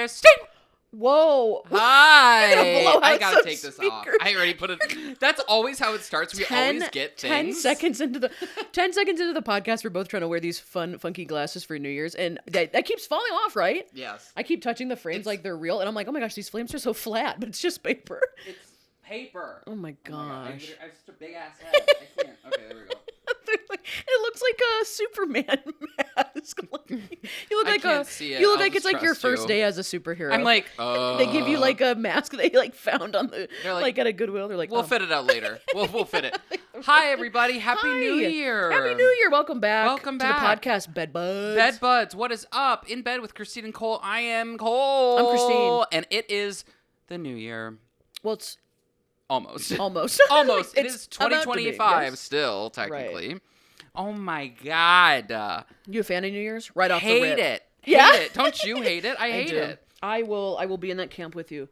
Christine. Whoa. Hi. I gotta some take this speakers. off. I already put it. That's always how it starts. We always get things. 10 seconds into the podcast, we're both trying to wear these fun, funky glasses for New Year's, and that keeps falling off, right? Yes. I keep touching the frames like they're real, and I'm like, oh my gosh, these frames are so flat, but it's just paper. It's paper. Oh my gosh. I have such a big ass head. I can't. Okay, there we go. It looks like a Superman mask. You look like you look like it's like your first day as a superhero. I'm like, they give you like a mask they like found on the like at a Goodwill. They're like, we'll fit it out later. We'll fit it. Hi everybody, Happy New Year. Happy New Year. Welcome back. Welcome to back. the podcast, Bed Buds. Bed Buds, what is up? In bed with Christine and Cole. I am Cole. I'm Christine. And it is the New Year. Well, it's almost. Almost. It is 2025 yes. still, technically. Right. Oh my God. You a fan of New Year's? Right off the Hate rip. it. Yeah? Hate it. Don't you hate it? I hate it. I will be in that camp with you.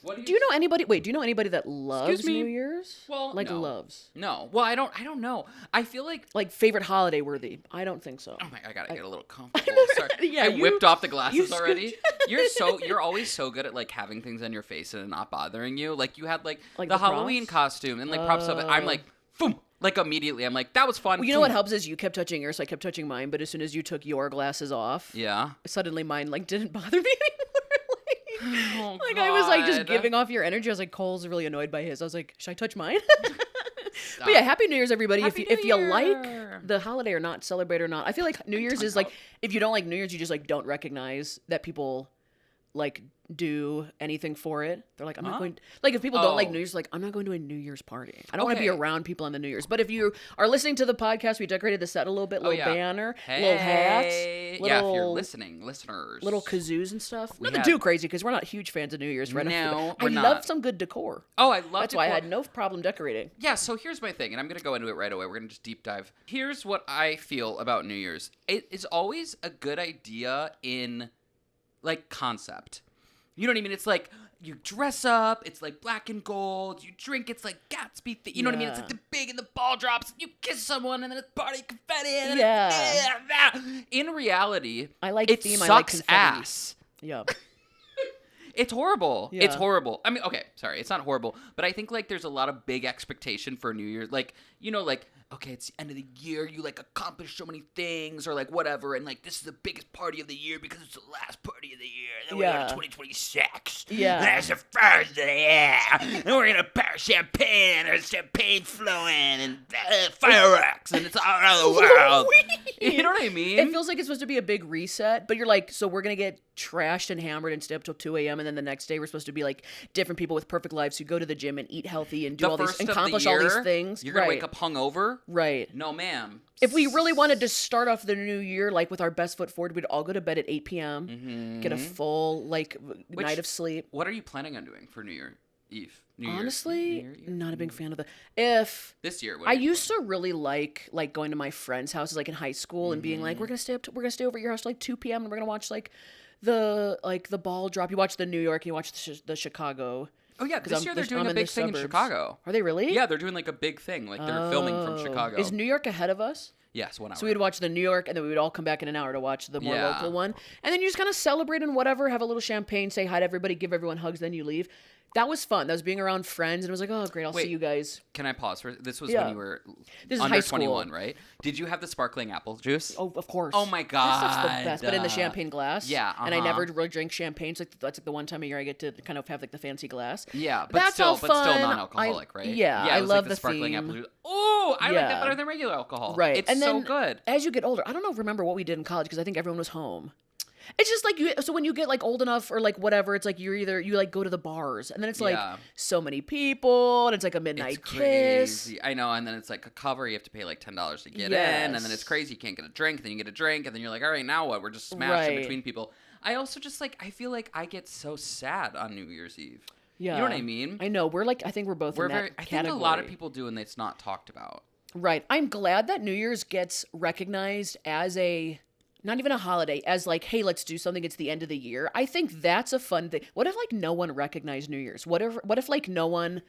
What Do you know anybody? Wait, do you know anybody that loves Excuse me? New Year's? Well, like no. loves. No. Well, I don't know. I feel like favorite holiday worthy. I don't think so. oh my, I gotta get a little comfortable. Sorry. Yeah, I whipped off the glasses you already. You're always so good at like having things on your face and it not bothering you. Like you had like the the Halloween props? costume and like props of it. I'm like, boom. Like immediately, I'm like, that was fun. Well, you know what helps is you kept touching yours, so I kept touching mine. But as soon as you took your glasses off, Yeah. suddenly mine like didn't bother me anymore. Oh, I was like just God. giving off your energy. I was like, Cole's really annoyed by his. I was like, should I touch mine? But yeah, Happy New Year's, everybody. Happy if New you Year. like the holiday or not, celebrate or not, I feel like New Year's is like if you don't like New Year's, you just like don't recognize that people like do anything for it. They're like, I'm not going. Like if people don't like Oh. New Year's, like I'm not going to a New Year's party. I don't want to be Okay. around people on the New Year's. But if you are listening to the podcast, we decorated the set a little bit, little yeah. banner, Hey. little hats, Yeah, if you're little- listening, listeners. little kazoos and stuff. Nothing had- too crazy because we're not huge fans of New Year's. Right No, I we're love not. some good decor. Oh, I love That's why I decor. had no problem decorating. Yeah, so here's my thing, and I'm going to go into it right away. We're going to just deep dive. Here's what I feel about New Year's. It is always a good idea in, like, concept. You know what I mean? It's like, you dress up, it's like black and gold, you drink, it's like Gatsby, you know what I mean? It's like the big and the ball drops, you kiss someone, and then it's party confetti, and then Yeah. In reality, I like it theme, I like sucks confetti. ass. Yeah. It's horrible. It's Yeah. horrible. I mean, okay, sorry, it's not horrible, but I think like there's a lot of big expectation for New Year's. Like, you know, like, okay, it's the end of the year, you like accomplish so many things or like whatever, and like this is the biggest party of the year because it's the last party of the year. Then we're Yeah. going to 2026. Yeah. That's the first of the year. And we're gonna pour champagne and there's champagne flowing and fireworks and it's all around the world. You know what I mean? It feels like it's supposed to be a big reset, but you're like, so we're going to get trashed and hammered and stay up till 2 a.m. And then the next day we're supposed to be like different people with perfect lives who go to the gym and eat healthy and do the all these, first of the accomplish all these year, things. You're gonna right. wake up hungover. Right. No, ma'am. If we really wanted to start off the new year like with our best foot forward, we'd all go to bed at 8 p.m., get a full like night of sleep. What are you planning on doing for New Year Eve? Honestly, New Year Eve? not a big fan of the. If This year, what I are you used to really like going to my friends' houses like in high school and being like, we're gonna stay over at your house till like 2 p.m. and we're gonna watch like the ball drop. You watch the New York, you watch the Chicago. Oh yeah, this year they're doing a in big the thing in suburbs. Chicago. Are they really? Yeah, they're doing like a big thing. Like they're filming from Oh. Chicago. Is New York ahead of us? Yes, 1 hour. So we'd watch the New York, and then we would all come back in an hour to watch the more Yeah. local one. And then you just kind of celebrate and whatever, have a little champagne, say hi to everybody, give everyone hugs, then you leave. That was fun. That was being around friends, and it was like, oh, great, I'll Wait. see you guys. Can I pause for this? Was Yeah. when you were This is under high school. 21, right? Did you have the sparkling apple juice? Oh, of course. Oh my That stuff's the God. best, but in the champagne glass. Yeah, And I uh-huh. never really drink champagne, so that's like the one time a year I get to kind of have like the fancy glass. Yeah, but That's still, all fun. non-alcoholic, right? Yeah, it I was love like the sparkling theme. apple juice. Oh, I like Yeah. that better than regular alcohol. Right. It's and so then good. as you get older, I don't remember what we did in college because I think everyone was home. It's just like so when you get like old enough or like whatever, it's like you like go to the bars and then it's like Yeah. so many people and it's like a midnight It's kiss. crazy. I know, and then it's like a cover. You have to pay like $10 to get in, and then it's Yes. crazy. You can't get a drink. Then you get a drink, and then you're like, all right, now what? We're just smashed in Right. between people. I also just like I feel like I get so sad on New Year's Eve. Yeah. You know what I mean? I know. I think we're both We're in that very. I think category. a lot of people do, and it's not talked about. Right. I'm glad that New Year's gets recognized as not even a holiday, as like, hey, let's do something. It's the end of the year. I think that's a fun thing. What if like no one recognized New Year's? What if like no one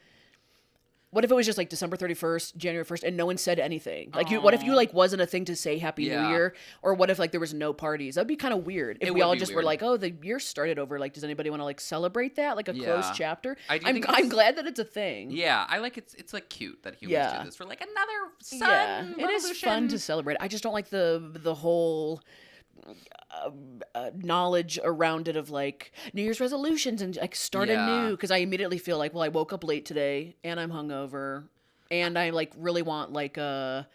What if it was just like December 31st, January 1st, and no one said anything? Like, what if you like wasn't a thing to say Happy New Year? Or what if like there was no parties? That'd be kind of weird. If we all just were like, oh, the year started over. Like, does anybody want to like celebrate that? Like a closed chapter? I'm glad that it's a thing. Yeah, I like it's like cute that humans do this for like another sun revolution. It is fun to celebrate. I just don't like the whole knowledge around it of like New Year's resolutions and like start anew, because I immediately feel like, well, I woke up late today and I'm hungover and I like really want like a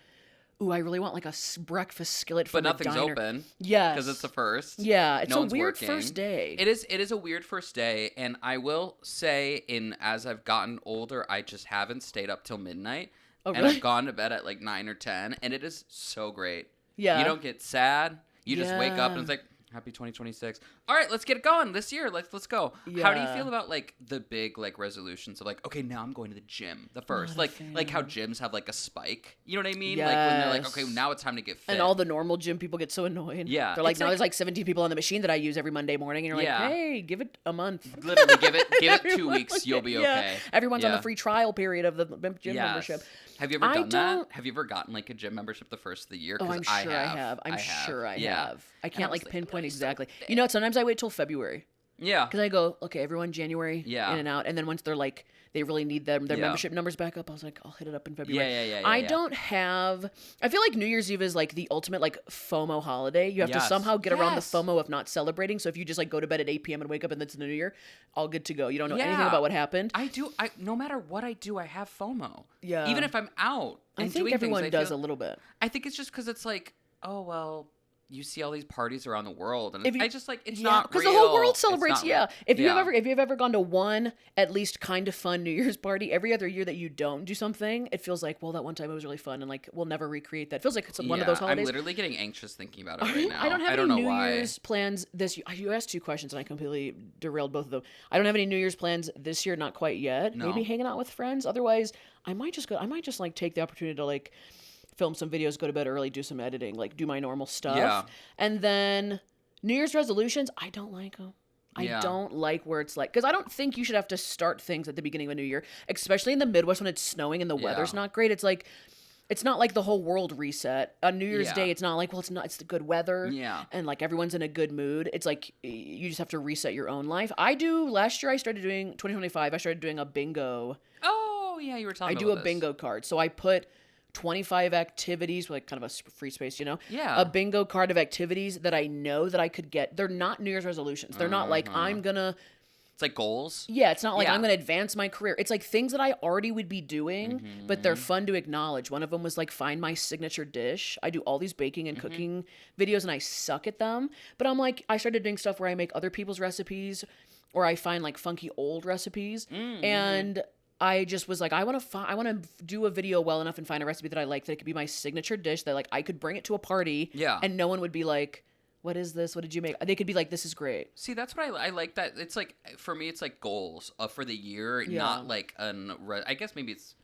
breakfast skillet from but nothing's diner. Open. Yes, because it's the first. Yeah, it's no a weird working. First day. It is a weird first day, and I will say, as I've gotten older, I just haven't stayed up till midnight. Oh, and really? I've gone to bed at like 9 or 10, and it is so great. Yeah, you don't get sad. You just wake up and it's like, happy 2026. All right, let's get it going this year. Let's go. Yeah. How do you feel about like the big like resolutions of like, okay, now I'm going to the gym the first. Like how gyms have like a spike. You know what I mean? Yes. Like when they're like, okay, now it's time to get fit. And all the normal gym people get so annoyed. Yeah. They're like, now there's like 17 people on the machine that I use every Monday morning. And you're like, hey, give it a month. Literally, give it 2 weeks. You'll be okay. Everyone's on the free trial period of the gym membership. Have you ever done that? Have you ever gotten like a gym membership the first of the year? Oh, I'm sure I have. I'm sure I have. I can't like pinpoint exactly. You know, sometimes I wait till February. Yeah. Because I go, okay, everyone January in and out. And then once they're like, they really need their membership numbers back up, I was like, I'll hit it up in February. Yeah. I don't have, I feel like New Year's Eve is like the ultimate like FOMO holiday. You have to somehow get around the FOMO of not celebrating. So if you just like go to bed at 8 p.m. and wake up and it's the New Year, all good to go. You don't know anything about what happened. No matter what I do, I have FOMO. Yeah. Even if I'm out and I think doing everyone things, does a little bit. I think it's just because it's like, oh, well, you see all these parties around the world, and I just like it's not real. Because the whole world celebrates. If you've ever gone to one at least kind of fun New Year's party, every other year that you don't do something, it feels like, well, that one time it was really fun, and like we'll never recreate that. It feels like it's one of those holidays. I'm literally getting anxious thinking about it right now. I don't have any New Year's plans this year. You asked two questions and I completely derailed both of them. I don't have any New Year's plans this year, not quite yet. No. Maybe hanging out with friends. Otherwise, I might just like take the opportunity to like film some videos, go to bed early, do some editing, like do my normal stuff. Yeah. And then New Year's resolutions, I don't like them. I don't like where it's like, because I don't think you should have to start things at the beginning of a new year, especially in the Midwest when it's snowing and the weather's not great. It's like, it's not like the whole world reset. On New Year's Day, it's not like, well, it's the good weather. Yeah. And like everyone's in a good mood. It's like you just have to reset your own life. Last year I started doing, 2025, I started doing a bingo. Oh, yeah, you were telling me about I do a bingo card. So I put 25 activities, like kind of a free space, you know? Yeah. A bingo card of activities that I know that I could get. They're not New Year's resolutions. They're not like, I'm going to... It's like goals? Yeah, it's not like I'm going to advance my career. It's like things that I already would be doing, but they're fun to acknowledge. One of them was like find my signature dish. I do all these baking and cooking videos and I suck at them. But I'm like, I started doing stuff where I make other people's recipes or I find like funky old recipes. And I just was like, I want to do a video well enough and find a recipe that I like that it could be my signature dish that like I could bring it to a party and no one would be like, what is this? What did you make? They could be like, this is great. See, that's what I like that. It's like, for me, it's like goals for the year, not like I guess maybe it's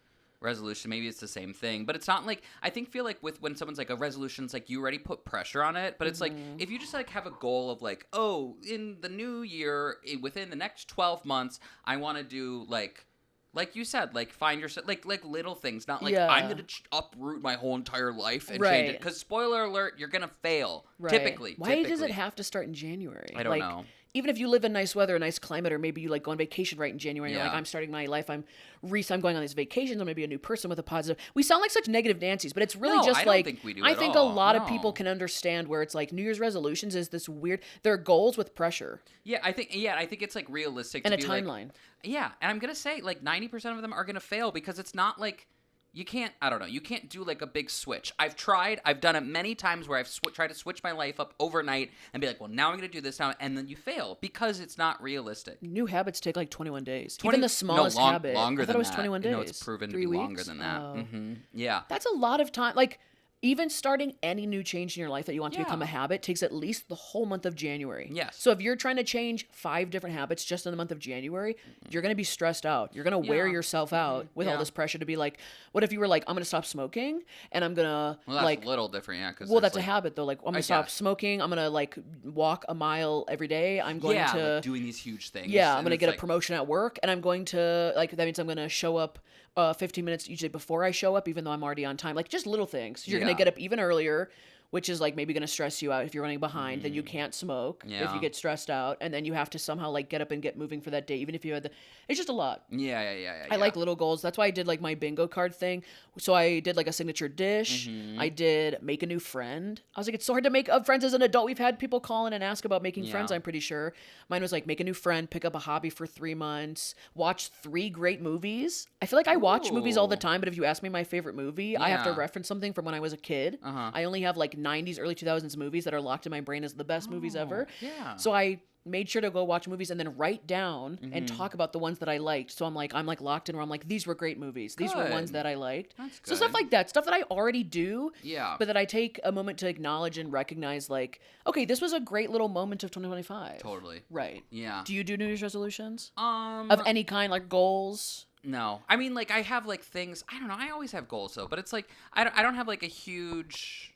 resolution. Maybe it's the same thing, but it's not like, feel like when someone's like a resolution, it's like you already put pressure on it, but it's like, if you just like have a goal of like, oh, in the new year, within the next 12 months, I want to do like you said, like find yourself, like little things, not like I'm gonna uproot my whole entire life and change it. Because spoiler alert, you're gonna fail. Typically. Why does it have to start in January? I don't know. Even if you live in nice weather, a nice climate, or maybe you like go on vacation right in January, and you're like, I'm starting my life. I'm going on these vacations. I'm gonna be a new person with a positive. We sound like such negative Nancy's, but it's really just like, think we do I at think all. a lot of people can understand where it's like New Year's resolutions is this weird. They're goals with pressure. Yeah, I think it's like realistic and to a be timeline. And I'm gonna say like 90% of them are gonna fail because it's not like. You can't, I don't know, you can't do like a big switch. I've done it many times where I've tried to switch my life up overnight and be like, well, now I'm going to do this now, and then you fail because it's not realistic. New habits take like 21 days. Even the smallest habit. Longer I thought than it was 21 days. No, it's proven 3 to be weeks? longer than that. Oh. Yeah. That's a lot of time. Like, even starting any new change in your life that you want to become a habit takes at least the whole month of January. Yes. So if you're trying to change 5 different habits just in the month of January, you're going to be stressed out. You're going to wear yourself out with all this pressure to be like, what if you were like, I'm going to stop smoking and I'm going to that's a little different, yeah. Well, that's like, a habit though. Like, I'm going to stop smoking. I'm going to like walk a mile every day. I'm going to... like doing these huge things. Yeah, I'm going to get a promotion at work and I'm going to, like, that means I'm going to show up 15 minutes usually before I show up, even though I'm already on time. Like just little things. You're gonna Yeah. get up even earlier, which is like maybe gonna stress you out if you're running behind. Then you can't smoke if Yeah. you get stressed out, and then you have to somehow like get up and get moving for that day, even if you had the. It's just a lot. Yeah. I like little goals. That's why I did like my bingo card thing. So I did like a signature dish. Mm-hmm. I did make a new friend. I was like, it's so hard to make friends as an adult. We've had people call in and ask about making friends, Yeah. I'm pretty sure. Mine was like make a new friend, pick up a hobby for 3 months, watch 3 great movies. I feel like I watch movies all the Ooh. time, but if you ask me my favorite movie, I have to Yeah. reference something from when I was a kid. Uh-huh. I only have like 90s, early 2000s movies that are locked in my brain as the best movies ever. Yeah. So I made sure to go watch movies and then write down and Mm-hmm. talk about the ones that I liked. So I'm like locked in where I'm like, these were great movies. These were ones Good. that I liked. That's So stuff good. like that, stuff that I already do, Yeah. but that I take a moment to acknowledge and recognize like, okay, this was a great little moment of 2025. Totally. Right. Yeah. Do you do New Year's resolutions? Um. Of any kind, like goals? No. I mean, like, I have, like, things. I don't know. I always have goals, though. But it's like, I don't have, like, a huge.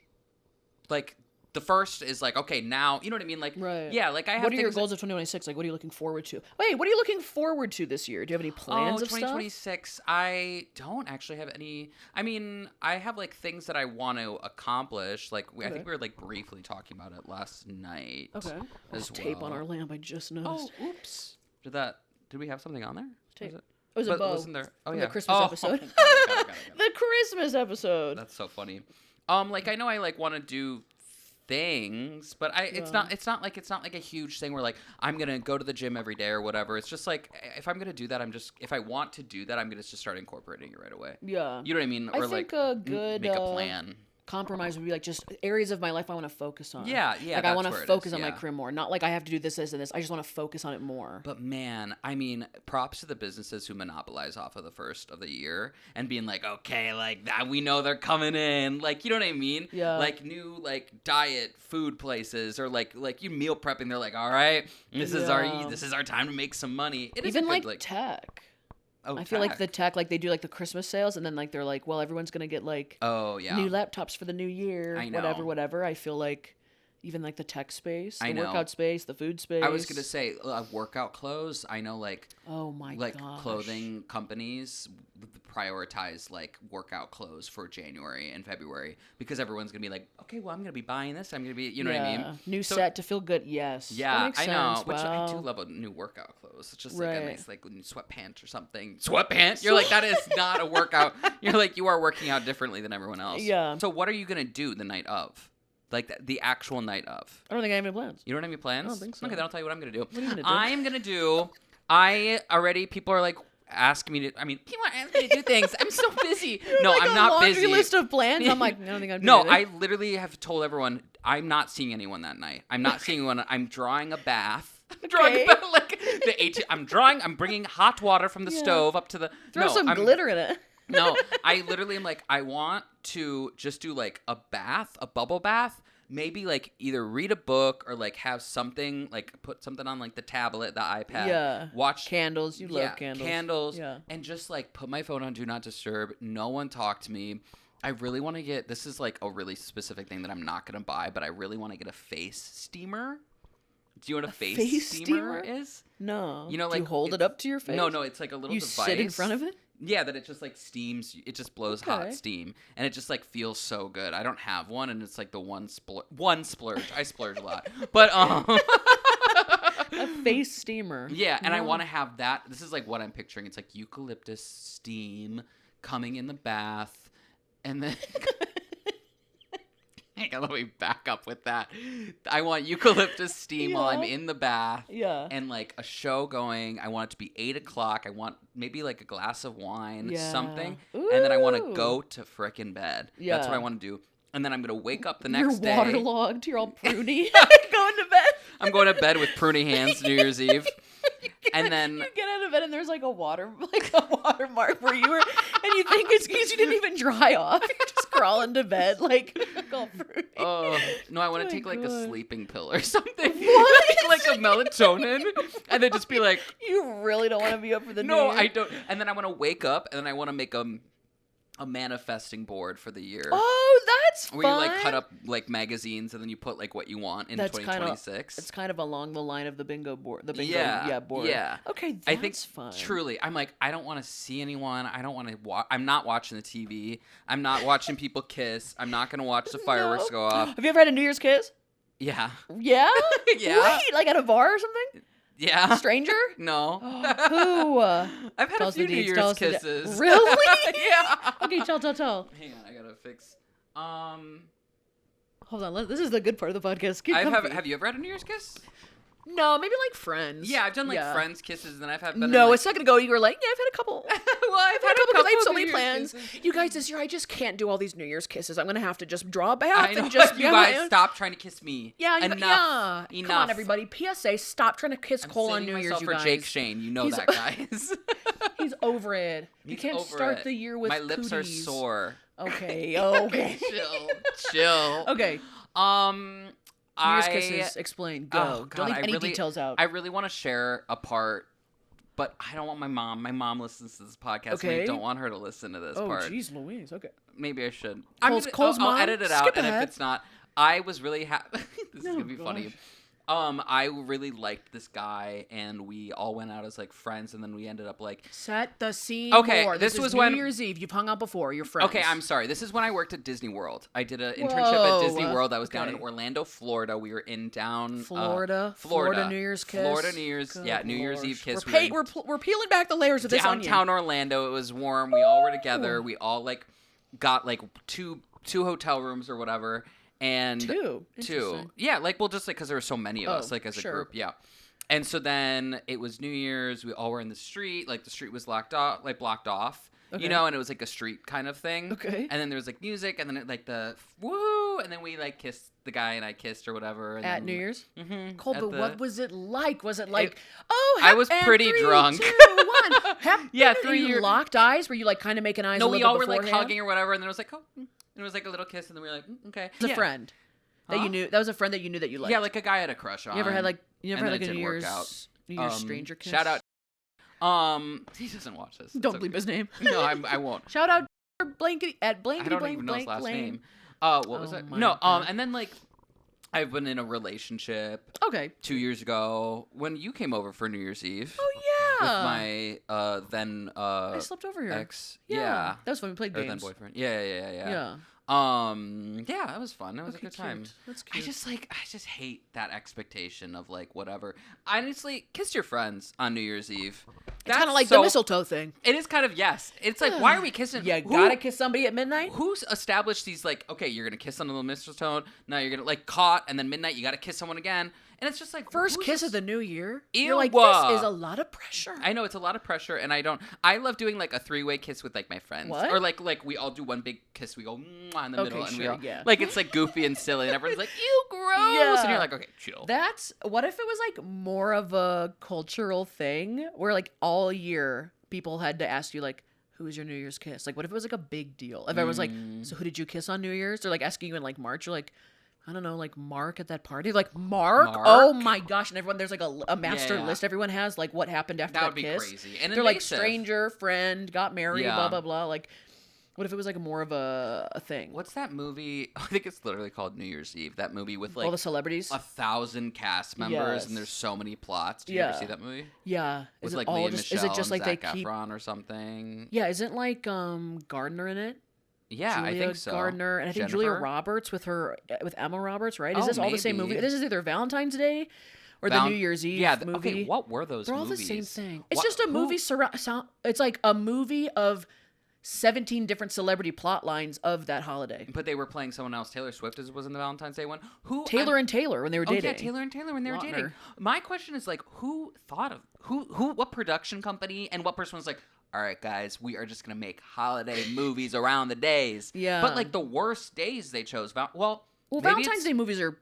Like, the first is, like, okay, now. You know what I mean? Like, Right. yeah, like, I have What are your things that- goals of 2026? Like, what are you looking forward to? Wait, what are you looking forward to this year? Do you have any plans of stuff? 2026, I don't actually have any. I mean, I have like things that I want to accomplish. Like, I think we were like briefly talking about it last night. Okay. As There's tape on well. our lamp. I just noticed. Oh, oops. Did we have something on there? Tape. Was It was a but bow wasn't there? Oh, from yeah. the Christmas Oh, episode. got it. The Christmas episode. That's so funny. Like I know I like want to do things, but it's not like a huge thing where like I'm gonna go to the gym every day or whatever. It's just like if I'm gonna do that, if I want to do that, I'm gonna just start incorporating it right away. Yeah. You know what I mean? I Or think like a good make a plan. compromise would be like just areas of my life I want to focus on. Yeah, Like I that's want where to it focus is, on my yeah. career more. Not like I have to do this, this, and this. I just want to focus on it more. But man, I mean, props to the businesses who monopolize off of the first of the year and being like, okay, like that, we know they're coming in, like you know what I mean? Yeah. Like new like diet food places or like you meal prepping. They're like, all right, this is our time to make some money. It is Even a good, like tech. oh, I feel like the tech, like they do like the Christmas sales, and then like they're like, well, everyone's gonna get like oh yeah new laptops for the new year, I know. whatever. I feel like even like the tech space, the I know. workout space, the food space. I was gonna say workout clothes. I know like oh my like gosh. clothing companies prioritize like workout clothes for January and February because everyone's gonna be like, okay, well I'm gonna be buying this. I'm gonna be, you know what I mean? New So- set to feel good. Yes. That Yeah, makes I know. sense. Which I do Wow. love a new workout clothes. It's just like a Right. nice like sweatpants or something. Sweatpants? You're like, that is not a workout. You're like, you are working out differently than everyone else. Yeah. So what are you gonna do the night of? Like the actual night of? I don't think I have any plans. You don't have any plans? I don't think so. Okay, then I'll tell you what I'm gonna do. What are you gonna do? I'm gonna do. People are like asking me to. I mean, people are asking me to do things. I'm so busy. No, like I'm a not laundry busy. list of plans. I'm like, I don't think I'm doing No, anything. I literally have told everyone I'm not seeing anyone that night. I'm not seeing anyone. I'm drawing a bath. I'm drawing Okay. a bath, like the I'm drawing. I'm bringing hot water from the Yeah. stove up to the. Throw no, some I'm, glitter in it. No, I literally am like, I want to just do like a bath, a bubble bath. Maybe like either read a book or like have something like put something on like the tablet, the iPad. Yeah. Watch Candles. You love candles. Candles. Yeah. And just like put my phone on Do Not Disturb. No one talk to me. I really want to get, this is like a really specific thing that I'm not going to buy, but I really want to get a face steamer. Do you know what a face steamer is? No. You know, Do like you hold it up to your face? No, it's like a little You device. sit in front of it? Yeah, that it just like steams. It just blows Okay. hot steam, and it just like feels so good. I don't have one, and it's like the one splurge. I splurge a lot, but A face steamer. yeah, and I No. want to have that. This is like what I'm picturing. It's like eucalyptus steam coming in the bath, and then. Hang on, let me back up with that. I want eucalyptus steam while I'm Yeah. in the bath. Yeah. And like a show going. I want it to be 8 o'clock. I want maybe like a glass of wine, Yeah. something. And then I want to Ooh. go to frickin' bed. That's what I Yeah. want to do. And then I'm going to wake up the You're next day. waterlogged. You're all pruny. Going to bed. I'm going to bed with pruny hands New Year's Eve. And then You get out of bed and there's like a watermark where you were, and you think it's because you didn't even dry off. You're just crawling to bed like all fruity. oh no, I want Oh to my take like a God. sleeping pill or something. What? like a melatonin. And then just be like, You really don't want to be up for the no, new year. I don't. And then I want to wake up and then I want to make a manifesting board for the year. Oh, That's fun. Where you like cut up like magazines and then you put like what you want in 2026. It's kind of along the line of the bingo board. The bingo board. Yeah. Okay, that's I think fun. Truly, I'm like, I don't want to see anyone. I don't want to I'm not watching the TV. I'm not watching people kiss. I'm not going to watch the fireworks go off. Have you ever had a New Year's kiss? Yeah. Yeah? Yeah. Wait, like at a bar or something? Yeah. Stranger? No. Who? I've had a few New Year's kisses. Really? Yeah. Okay, tell. Hang on, I gotta fix. Hold on. This is the good part of the podcast. Keep comfy. Have you ever had a New Year's kiss? No, maybe like friends. Yeah, I've done like friends kisses, and then I've had. No, a second ago you were like, yeah, I've had a couple. Well, I've had a couple because I have so of many New Year's plans. kisses. You guys, this year I just can't do all these New Year's kisses. I'm gonna have to just draw a bath I know. and just You guys stop trying to kiss me. Yeah, Enough. Come on, everybody. PSA: stop trying to kiss Cole on New Year's. You guys. For Jake Shane, you know that, guys. He's over it. You can't start the year with my lips are cooties. sore. Okay. Okay. Chill. Okay. New Year's kisses. Explain. Go. Oh, God, Don't leave any details out. I really want to share a part, but I don't want my mom. My mom listens to this podcast, and I don't want her to listen to this part. Oh, jeez Louise. Okay. Maybe I should. Cole's mom? I'll edit it out, Skip and ahead. if it's not, I was really happy. This is Oh, gonna be funny. gosh. I really liked this guy, and we all went out as like friends, and then we ended up like. Set the scene. Okay, more. this is was New when Year's Eve. You've hung out before. You're friends. Okay, I'm sorry. This is when I worked at Disney World. I did an internship at Disney World. I was down in okay. Orlando, Florida. We were in Florida New Year's kiss. Florida New Year's. Good New Year's Lord. Eve kiss. We're peeling back the layers of this onion. Downtown Orlando. It was warm. We all were together. We all like got like two hotel rooms or whatever. And two. Yeah, like just like because there were so many of us, like as a group. Yeah. And so then it was New Year's. We all were in the street. Like the street was blocked off. Okay. You know, and it was like a street kind of thing. Okay. And then there was like music, and then it like the woo, and then we like kissed the guy, and I kissed or whatever. And at then, New Year's. Mm-hmm. Cole, but what was it like? Was it like, I was pretty drunk. 3, 2, 1. Yeah, you locked eyes? Were you like kind of making eyes? No, a we little all bit were like beforehand? hugging or whatever, and then it was like, oh, and it was like a little kiss, and then we were like, okay. It's a friend that you knew. That was a friend that you knew that you liked. Yeah, like a guy I had a crush on. You ever had like a New New Year's stranger kiss? Shout out. He doesn't watch this. Don't bleep his name. No, I won't. Shout out blankety at blankety I don't blank even know his blank last lane. name. What was it? No, God. and then like I've been in a relationship. Okay. 2 years ago when you came over for New Year's Eve. Oh yeah. With my then I slept over here. ex. Yeah. That was when we played Or games. then boyfriend. Yeah. Yeah. Yeah, that was fun. That was a good time. Cute. That's cute. I just hate that expectation of like whatever. Honestly, kiss your friends on New Year's Eve. It's kind of like the mistletoe thing. It is kind of, yes. It's like, why are we kissing? Yeah, gotta kiss somebody at midnight? Who's established these like, okay, you're gonna kiss on the mistletoe. Now you're gonna like caught, and then midnight you gotta kiss someone again. And it's just like First kiss of the new year. Ew. You're like, this is a lot of pressure. I know it's a lot of pressure, and I love doing like a 3-way kiss with like my friends. What? Or like we all do one big kiss. We go mwah in the middle, and sure, we all, yeah. like it's like goofy and silly, and everyone's like, "Ew, gross," Yeah. and you're like, "Okay, chill." What if it was like more of a cultural thing where like all year people had to ask you like, who was your New Year's kiss? Like, what if it was like a big deal? If everyone's like, so who did you kiss on New Year's? They're like asking you in like March. You're like, I don't know, like Mark at that party. Like Mark? Oh my gosh! And everyone, there's like a master list. Everyone has like what happened after that kiss. That would be crazy. And they're like invasive. stranger, friend, got married, Yeah. blah blah blah. Like, what if it was like more of a thing? What's that movie? I think it's literally called New Year's Eve. That movie with like all the celebrities, 1,000 cast members, Yes. and there's so many plots. Did you ever see that movie? Yeah. With Is it like all Lea just? Michele Is it just and like Zac they keep? Efron or something? Yeah. Isn't like Gardner in it? Yeah, Julia I think so. Gardner, and I think Jennifer? Julia Roberts with Emma Roberts, right? Is Oh, this all the same maybe. movie? This is either Valentine's Day or the New Year's Eve movie. Okay, what were those They're all movies? the same thing. It's What- just a who- movie. It's like a movie of 17 different celebrity plot lines of that holiday. But they were playing someone else. Taylor Swift was in the Valentine's Day one. Taylor and Taylor when they were dating. Oh yeah, Taylor and Taylor when they were Lautner. dating. My question is like, who thought of what production company and what person was like, all right, guys, we are just gonna make holiday movies around the days. Yeah. But like the worst days they chose. Well, maybe Valentine's Day movies are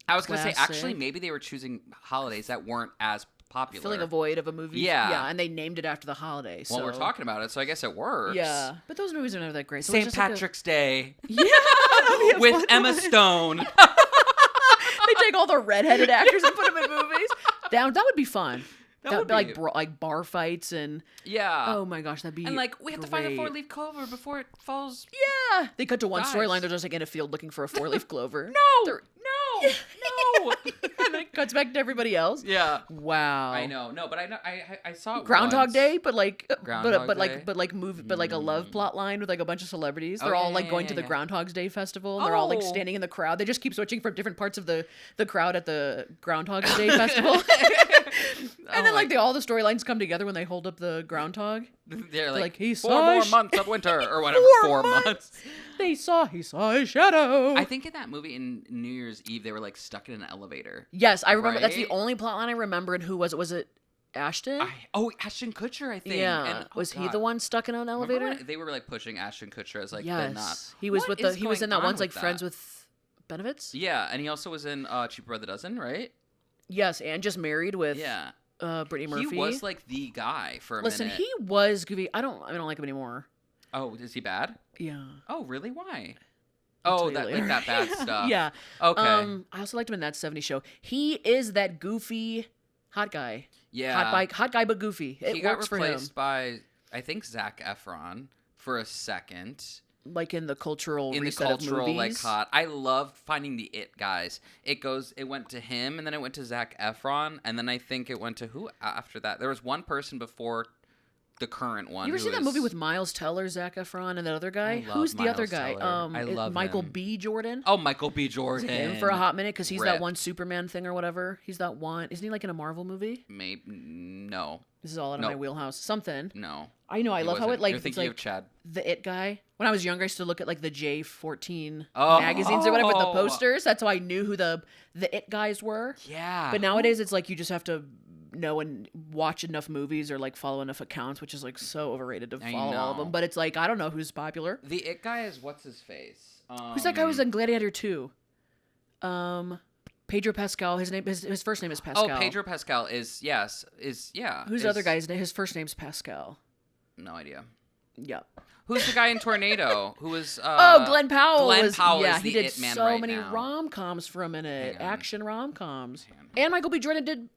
I was gonna say classic. actually maybe they were choosing holidays that weren't as popular. filling a void of a movie. Yeah. Yeah, and they named it after the holiday. So. Well, we're talking about it, so I guess it works. Yeah, but those movies are never that great. So St. it's just like Patrick's Day Yeah, that'd be a with fun Emma one. Stone. They take all the redheaded actors and put them in movies. That would be fun. That would be be like bar fights and yeah. oh my gosh, that'd be And like we have to find a great. 4-leaf clover before it falls. Yeah, they cut to one Dies. storyline. They're just like in a field looking for a 4-leaf clover. No, They're- no. and then it cuts back to everybody else. Yeah. Wow. I know. No, but I know. I saw it Groundhog once. Day, but like, Groundhog but Day? like, but like a love plot line with like a bunch of celebrities. They're Oh, all yeah, like yeah, going yeah, to the yeah. Groundhog's Day festival, and they're all like Oh. standing in the crowd. They just keep switching from different parts of the crowd at the Groundhog's Day festival. And then like all the storylines come together when they hold up the groundhog. They're like, he 4 saw more sh- months of winter or whatever. 4 months. He saw a shadow. I think in that movie in New Year's Eve they were like stuck in an elevator. Yes, I remember. That's the Right? only plot line I remember. And who was it? Was it Ashton? Ashton Kutcher, I think. Yeah. And, oh, was he God. the one stuck in an Remember elevator? when they were like pushing Ashton Kutcher as like the Yes. not. He was What with the. is He was going in that on one's with like that? friends with benefits. Yeah, and he also was in Cheaper by the Dozen, right? Yes, and just married with Yeah. Brittany Murphy. He was like the guy for a Listen, minute. he was goofy. I don't like him anymore. Oh, is he bad? Yeah. Oh, really? Why? I'll Oh, tell you that later. like that bad stuff. Yeah. Okay. I also liked him in that '70s show. He is that goofy hot guy. Yeah. Hot guy, but goofy. It he got works for him. replaced by I think Zac Efron for a second. Like in the cultural In the reset cultural of movies. like hot. I love finding the it guys. It went to him and then it went to Zac Efron and then I think it went to who after that? There was one person before the current one. You ever who seen that is- movie with Miles Teller, Zac Efron, and that other guy? I love Who's the other Miles guy? Teller. I love Michael him. B. Jordan. Oh, Michael B. Jordan. Him for a hot minute because he's that Ripped. one Superman thing or whatever. He's that one. Isn't he like in a Marvel movie? Maybe no. This is all out of No. my wheelhouse. Something. No. I know. I He love how it wasn't. like You're it's thinking like of Chad. the It guy. When I was younger, I used to look at like the J14 Oh. magazines or whatever with the posters. That's how I knew who the It guys were. Yeah. But nowadays, it's like you just have to know and watch enough movies or like follow enough accounts, which is like so overrated to I follow all of know. them. But it's like I don't know who's popular. The it guy is what's his face? Who's that guy who was in Gladiator 2? Pedro Pascal. His first name is Pascal. Oh, Pedro Pascal is yeah. Who's the other guy's name? His first name's Pascal. No idea. Yeah. Who's the guy in Tornado? Who was Glenn Powell. Glenn Powell yeah, is he the did it man so right many now. rom-coms for a minute. Hang on. Action rom-coms. Hang on. And Michael B. Jordan did.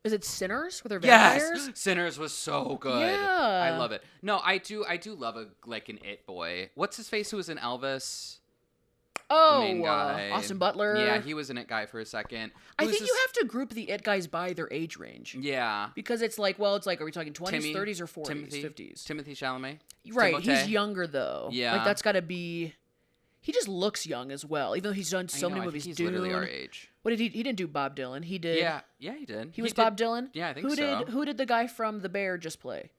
Is it Sinners? Where they're Yes, vampires? Sinners was so good. Yeah. I love it. No, I do love an it boy. What's his face? Who was in Elvis? Oh, the main guy. Austin Butler. Yeah, he was an it guy for a second. I Who's think you this- have to group the It guys by their age range. Yeah. Because it's like, are we talking 20s, Timmy- 30s, or 40s, Timothy, 50s? Timothy Chalamet. Right, Timothée. he's younger though. Yeah. Like that's got to be. He just looks young as well, even though he's done so I know, many I movies. think he's Dune. literally our age. What did he? He didn't do Bob Dylan. He did. Yeah, he did. He was did- Bob Dylan. Yeah, I think who so. Who did the guy from The Bear just play?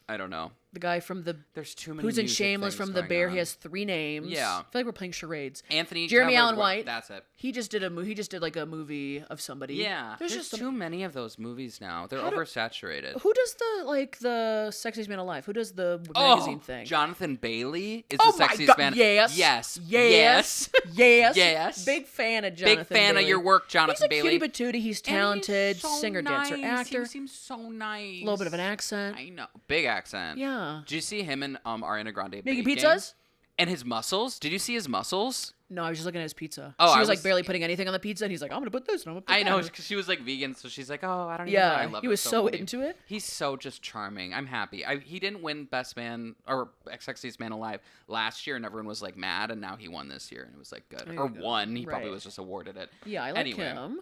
I don't know. The guy from the There's too many. who's in music Shameless things from The going Bear. on. He has 3 names. Yeah. I feel like we're playing charades. Anthony Jeremy Howard Allen White. That's it. He just did He just did like a movie of somebody. Yeah, there's just too many of those movies now. They're How do- oversaturated. Who does the sexiest man alive? Who does the magazine thing? Jonathan Bailey is Oh the my sexiest God! man. Yes. Yes. Yes. Yes. Yes. Big fan of Jonathan. Big fan Bailey. of your work, He's Jonathan a Bailey. cutie patootie. He's And talented, he's so singer, dancer, nice. actor. He seems so nice. A little bit of an accent. I know, big accent. Yeah. Did you see him and Ariana Grande Making baking? pizzas? And his muscles? Did you see his muscles? No, I was just looking at his pizza. Oh, she I was like was- barely putting anything on the pizza, and he's like, "I'm gonna put this, and I'm gonna put I know, that." because she was like vegan, so she's like, oh, I don't even Yeah, know. I love he it. was so funny. into it. He's so just charming. I'm happy. He didn't win Best Man or Sexiest Man Alive last year, and everyone was like mad, and now he won this year, and it was like good. There Or you go. won. He probably Right. was just awarded it. Yeah, I like Anyway. him.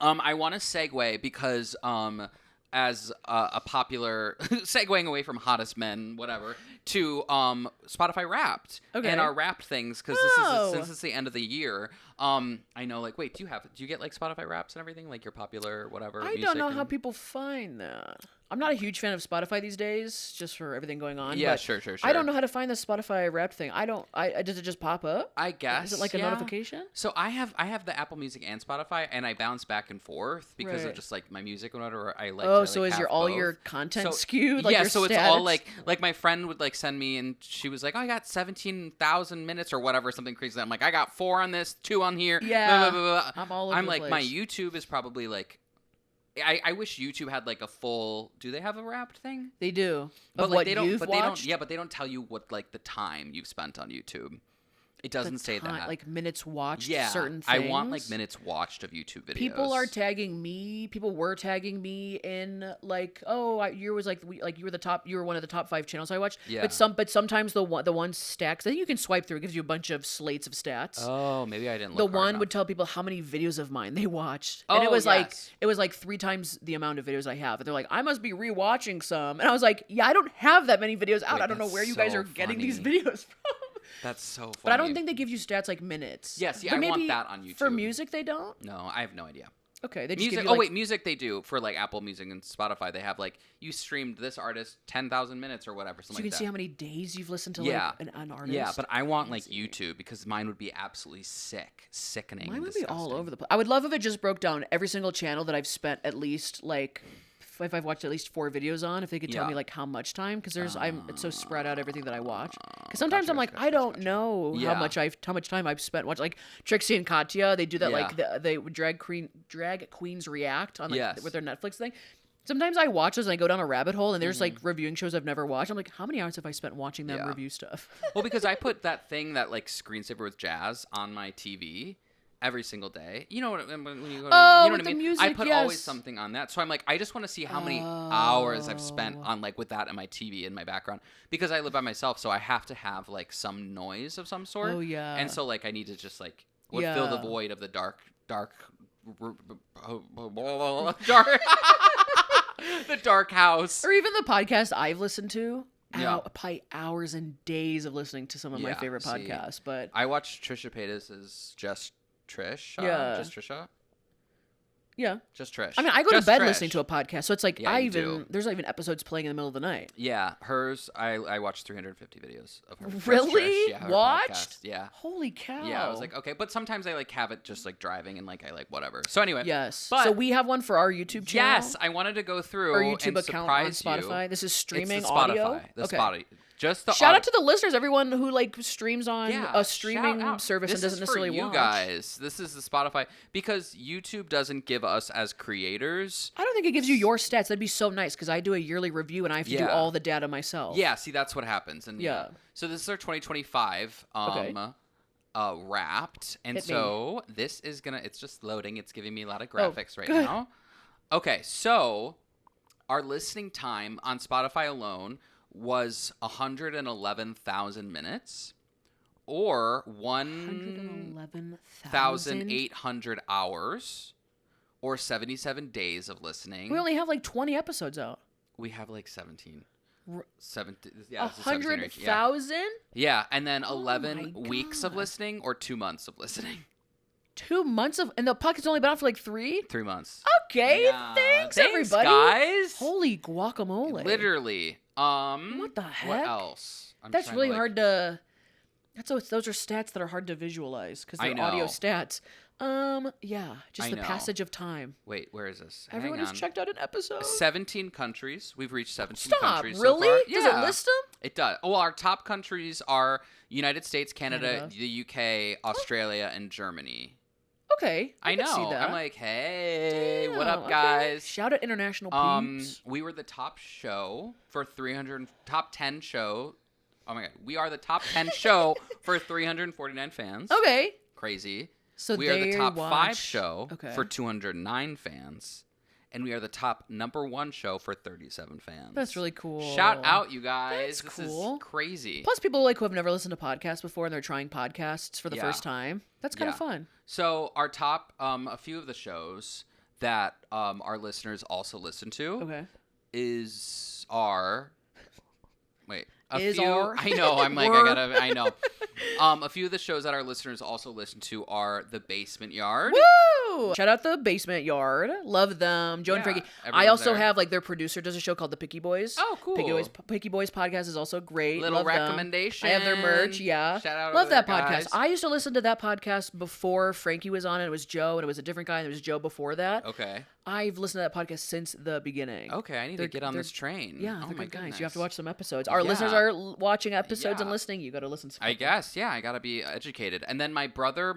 I want to segue because as a popular segueing away from hottest men, whatever, to Spotify Wrapped Okay. and our Wrapped things because Oh. since it's the end of the year. I know, like, wait, do you get like Spotify Wraps and everything, like your popular whatever? I music don't know how and- people find that. I'm not a huge fan of Spotify these days, just for everything going on. Yeah, but sure. I don't know how to find the Spotify Wrapped thing. Does it just pop up? I guess Is it like a yeah. notification? So I have the Apple Music and Spotify, and I bounce back and forth because Right. of just like my music and whatever I like. Oh, to, so like, is have all both. your content So- skewed? Like yeah, your so it's all stats? like my friend would like send me, and she was like, "Oh, I got 17,000 minutes or whatever, something crazy." I'm like, "I got 4 on this, 2 on here." Yeah, blah, blah, blah, blah. I'm all over I'm the like, my place. YouTube is probably like, I wish YouTube had like a full. Do they have a Wrapped thing? They do. But Of like what they don't. you've But watched? they don't. Yeah, but they don't tell you what like the time you've spent on YouTube. It doesn't say that. Like minutes watched. Yeah, certain things. I want like minutes watched of YouTube videos. People are tagging me. People were tagging me in like, oh, you was like you were the top. You were one of the top 5 channels I watched. Yeah. But sometimes the one stacks. I think you can swipe through. It gives you a bunch of slates of stats. Oh, maybe I didn't. The Look hard one enough. would tell people how many videos of mine they watched, and it was like 3 times the amount of videos I have. And they're like, I must be rewatching some, and I was like, yeah, I don't have that many videos out. Wait, I don't know where you so guys are getting these funny. videos from. That's so funny. But I don't think they give you stats like minutes. Yeah, see, But I want maybe that on YouTube. For music, they don't. No, I have no idea. Okay, they just Music. give you Oh like, wait, music they do for like Apple Music and Spotify. They have like you streamed this artist 10,000 minutes or whatever. so you Something can like see that. how many days you've listened to Yeah. like an artist. Yeah, but I want like YouTube because mine would be absolutely sickening. Mine and would be all disgusting. over the place. I would love if it just broke down every single channel that I've spent at least like if I've watched at least 4 videos on. If they could tell me like how much time, because it's so spread out everything that I watch. Because sometimes I'm like I don't know Yeah. how much time I've spent watching. Like Trixie and Katya, they do that like Yeah. they drag queens react on like Yes. with their Netflix thing. Sometimes I watch those and I go down a rabbit hole and there's like reviewing shows I've never watched. I'm like, how many hours have I spent watching them Yeah. review stuff? Well, because I put that thing that like screensaver with jazz on my TV every single day. You know what when you go to, Oh, you know with what I the mean? music, I put always yes. something on that. So I'm like I just want to see how many hours I've spent on like with that in my TV in my background because I live by myself, so I have to have like some noise of some sort. Oh, yeah. And so like I need to just like fill the Yeah. void of the dark dark the dark house. Or even the podcast I've listened to. Yeah. Probably hours and days of listening to some of my Yeah, favorite see. podcasts. But I watched Trisha Paytas's Just Trish. Yeah. Just Trisha. yeah. Just Trish. I mean, I go Just to bed Trish. listening to a podcast, so it's like Yeah, you do. there's not even episodes playing in the middle of the night. Yeah, hers. I watched 350 videos of her. Just Really? Trish. Yeah, her Watched? podcast. Yeah. Holy cow! Yeah, I was like, okay, but sometimes I like have it just like driving and like I like whatever. So anyway, yes. But So we have one for our YouTube channel. yes, I wanted to go through Our YouTube and account on surprise Spotify. you. This is It's streaming the audio. Spotify, the Okay. Spotify, just the Shout audio. out to the listeners, everyone who like streams on Yeah, a shout streaming out. service This and doesn't is for necessarily you watch. guys. This is the Spotify because YouTube doesn't give us as creators. I don't think it gives you your stats. That'd be so nice because I do a yearly review and I have to do Yeah. all the data myself. Yeah, see, that's what happens. And Yeah. so this is our 2025 Okay. wrapped, and Hit me. so this is gonna. It's just loading. It's giving me a lot of Oh, graphics right good. now. Okay, so our listening time on Spotify alone was 111,000 minutes, or 1,800 hours, or 77 days of listening. We only have like 20 episodes out. We have like 17. R- 17. Yeah, it's a 17 range. Yeah. 100,000? Yeah, and then Oh 11 my weeks of God. listening or 2 months of listening. 2 months of, and the podcast's only been out for like 3? 3 months. Okay, Yeah. thanks everybody. guys. Holy guacamole. Literally. What the What heck? else? I'm That's trying really to, like- hard to, those are stats that are hard to visualize because I they're audio know. stats. Yeah, just I the know. passage of time. Wait, where is this? Everyone Hang has on. checked out an episode. 17 countries. We've reached 17 Stop, countries really? so far. Does Yeah. it list them? It does. Well, our top countries are United States, Canada, Canada. the UK, Australia, and Germany. Okay, I know. can see that. I'm like, hey, what Damn, up, okay. guys? Shout out international peeps. We were the top show for 300 top 10 show. Oh my god, we are the top 10 show for 349 fans. Okay, Crazy. so We are the they top 5 watch- show Okay. for 209 fans. And we are the top number 1 show for 37 fans. That's really cool. Shout out, you guys. That's this cool. is crazy. Plus, people like who have never listened to podcasts before and they're trying podcasts for the Yeah. first time. That's kind of Yeah. fun. So our top, a few of the shows that our listeners also listen to Okay. is our wait a Is few our? I know I'm like Were. I know a few of the shows that our listeners also listen to are The Basement Yard. Woo! Shout out the Basement Yard. Love them. Joe and Yeah, Frankie. I everyone's also there. have like their producer does a show called The Picky Boys. Oh, cool. Picky Boys podcast is also great. Little Love them. recommendation. I have their merch. Yeah. Shout out Love over that there, podcast. guys. I used to listen to that podcast before Frankie was on it. It was Joe and it was a different guy and there was Joe before that. Okay. I've listened to that podcast since the beginning. Okay, I need They're- to get on they're- this train. Yeah, oh they're my good guys. goodness. You have to watch some episodes. Our listeners Yeah. are watching episodes and Yeah. listening. You got to listen to. I guess, yeah, I gotta be educated. And then my brother,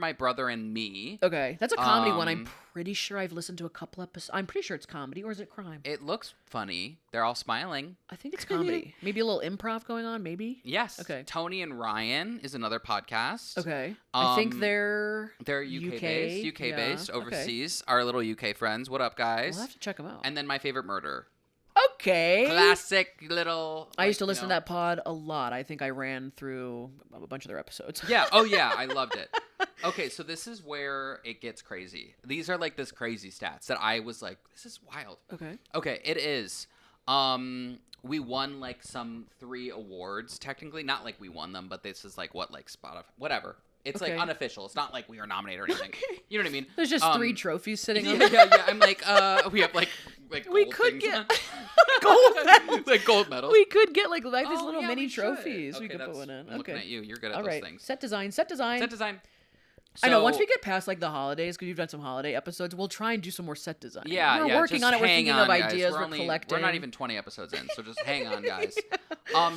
and me. Okay, that's a comedy one. I'm pretty sure I've listened to a couple episodes. I'm pretty sure it's comedy, or is it crime? It looks funny. They're all smiling. I think it's comedy. Maybe a little improv going on, maybe? Yes. Okay. Tony and Ryan is another podcast. Okay. I think they're UK based, yeah, based, okay. overseas. Our little UK friends. What up, guys? We'll have to check them out. And then My Favorite Murder. Okay. Classic little. I used to listen to that pod a lot. I think I ran through a bunch of their episodes. Yeah. Oh, yeah. I loved it. Okay, so this is where it gets crazy. These are like this crazy stats that I was like, this is wild. Okay. Okay, it is. We won like some 3 awards technically. Not like we won them, but this is like what like Spotify, whatever. It's like unofficial. It's not like we were nominated or anything. Okay. You know what I mean? There's just 3 trophies sitting on there. Yeah. I'm like, we have like we gold could things. get gold medals. Like gold medals. We could get like these little yeah, mini we should. trophies. Okay, we could put one in. I'm looking at you. You're good at All those right. things. Set design. Set design. So, I know. Once we get past like the holidays, because you've done some holiday episodes, we'll try and do some more set design. Yeah, we're working on it. We're thinking of ideas. We're collecting. We're not even 20 episodes in, so just hang on, guys.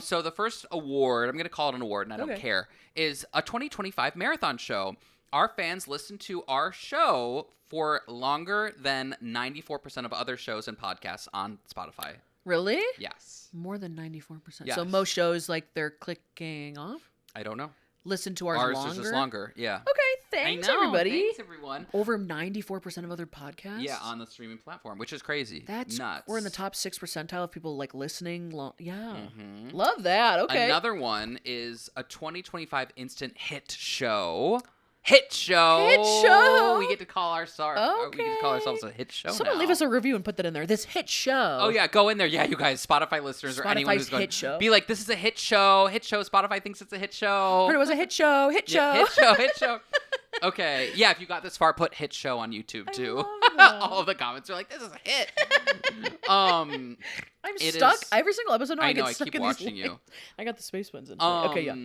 So the first award, I'm gonna call it an award, and I don't care, is a 2025 marathon show. Our fans listen to our show for longer than 94% of other shows and podcasts on Spotify. Really? Yes. More than 94%. Yes. So most shows like they're clicking off. I don't know. Listen to ours longer. Ours is just longer. Yeah. Okay. Thanks, everybody. Thanks, everyone. Over 94% of other podcasts. Yeah, on the streaming platform, which is crazy. That's nuts. We're in the top 6 percentile of people like listening. Yeah. Mm-hmm. Love that. Okay. Another one is a 2025 instant hit show. Hit show. We get to call ourselves. We get to call ourselves a hit show. Someone now. leave us a review and put that in there. This hit show. Oh yeah, go in there. Yeah, you guys, Spotify listeners or anyone who's going, hit show. Be like, this is a hit show. Hit show. Spotify thinks it's a hit show. Heard it was a hit show. Hit show. Yeah, hit show. Hit show. Okay. Yeah, if you got this far, put hit show on YouTube too. All of the comments are like, this is a hit. I'm stuck. Every single episode. I get know. I stuck keep in watching these you. I got the space ones in. Okay. Yeah.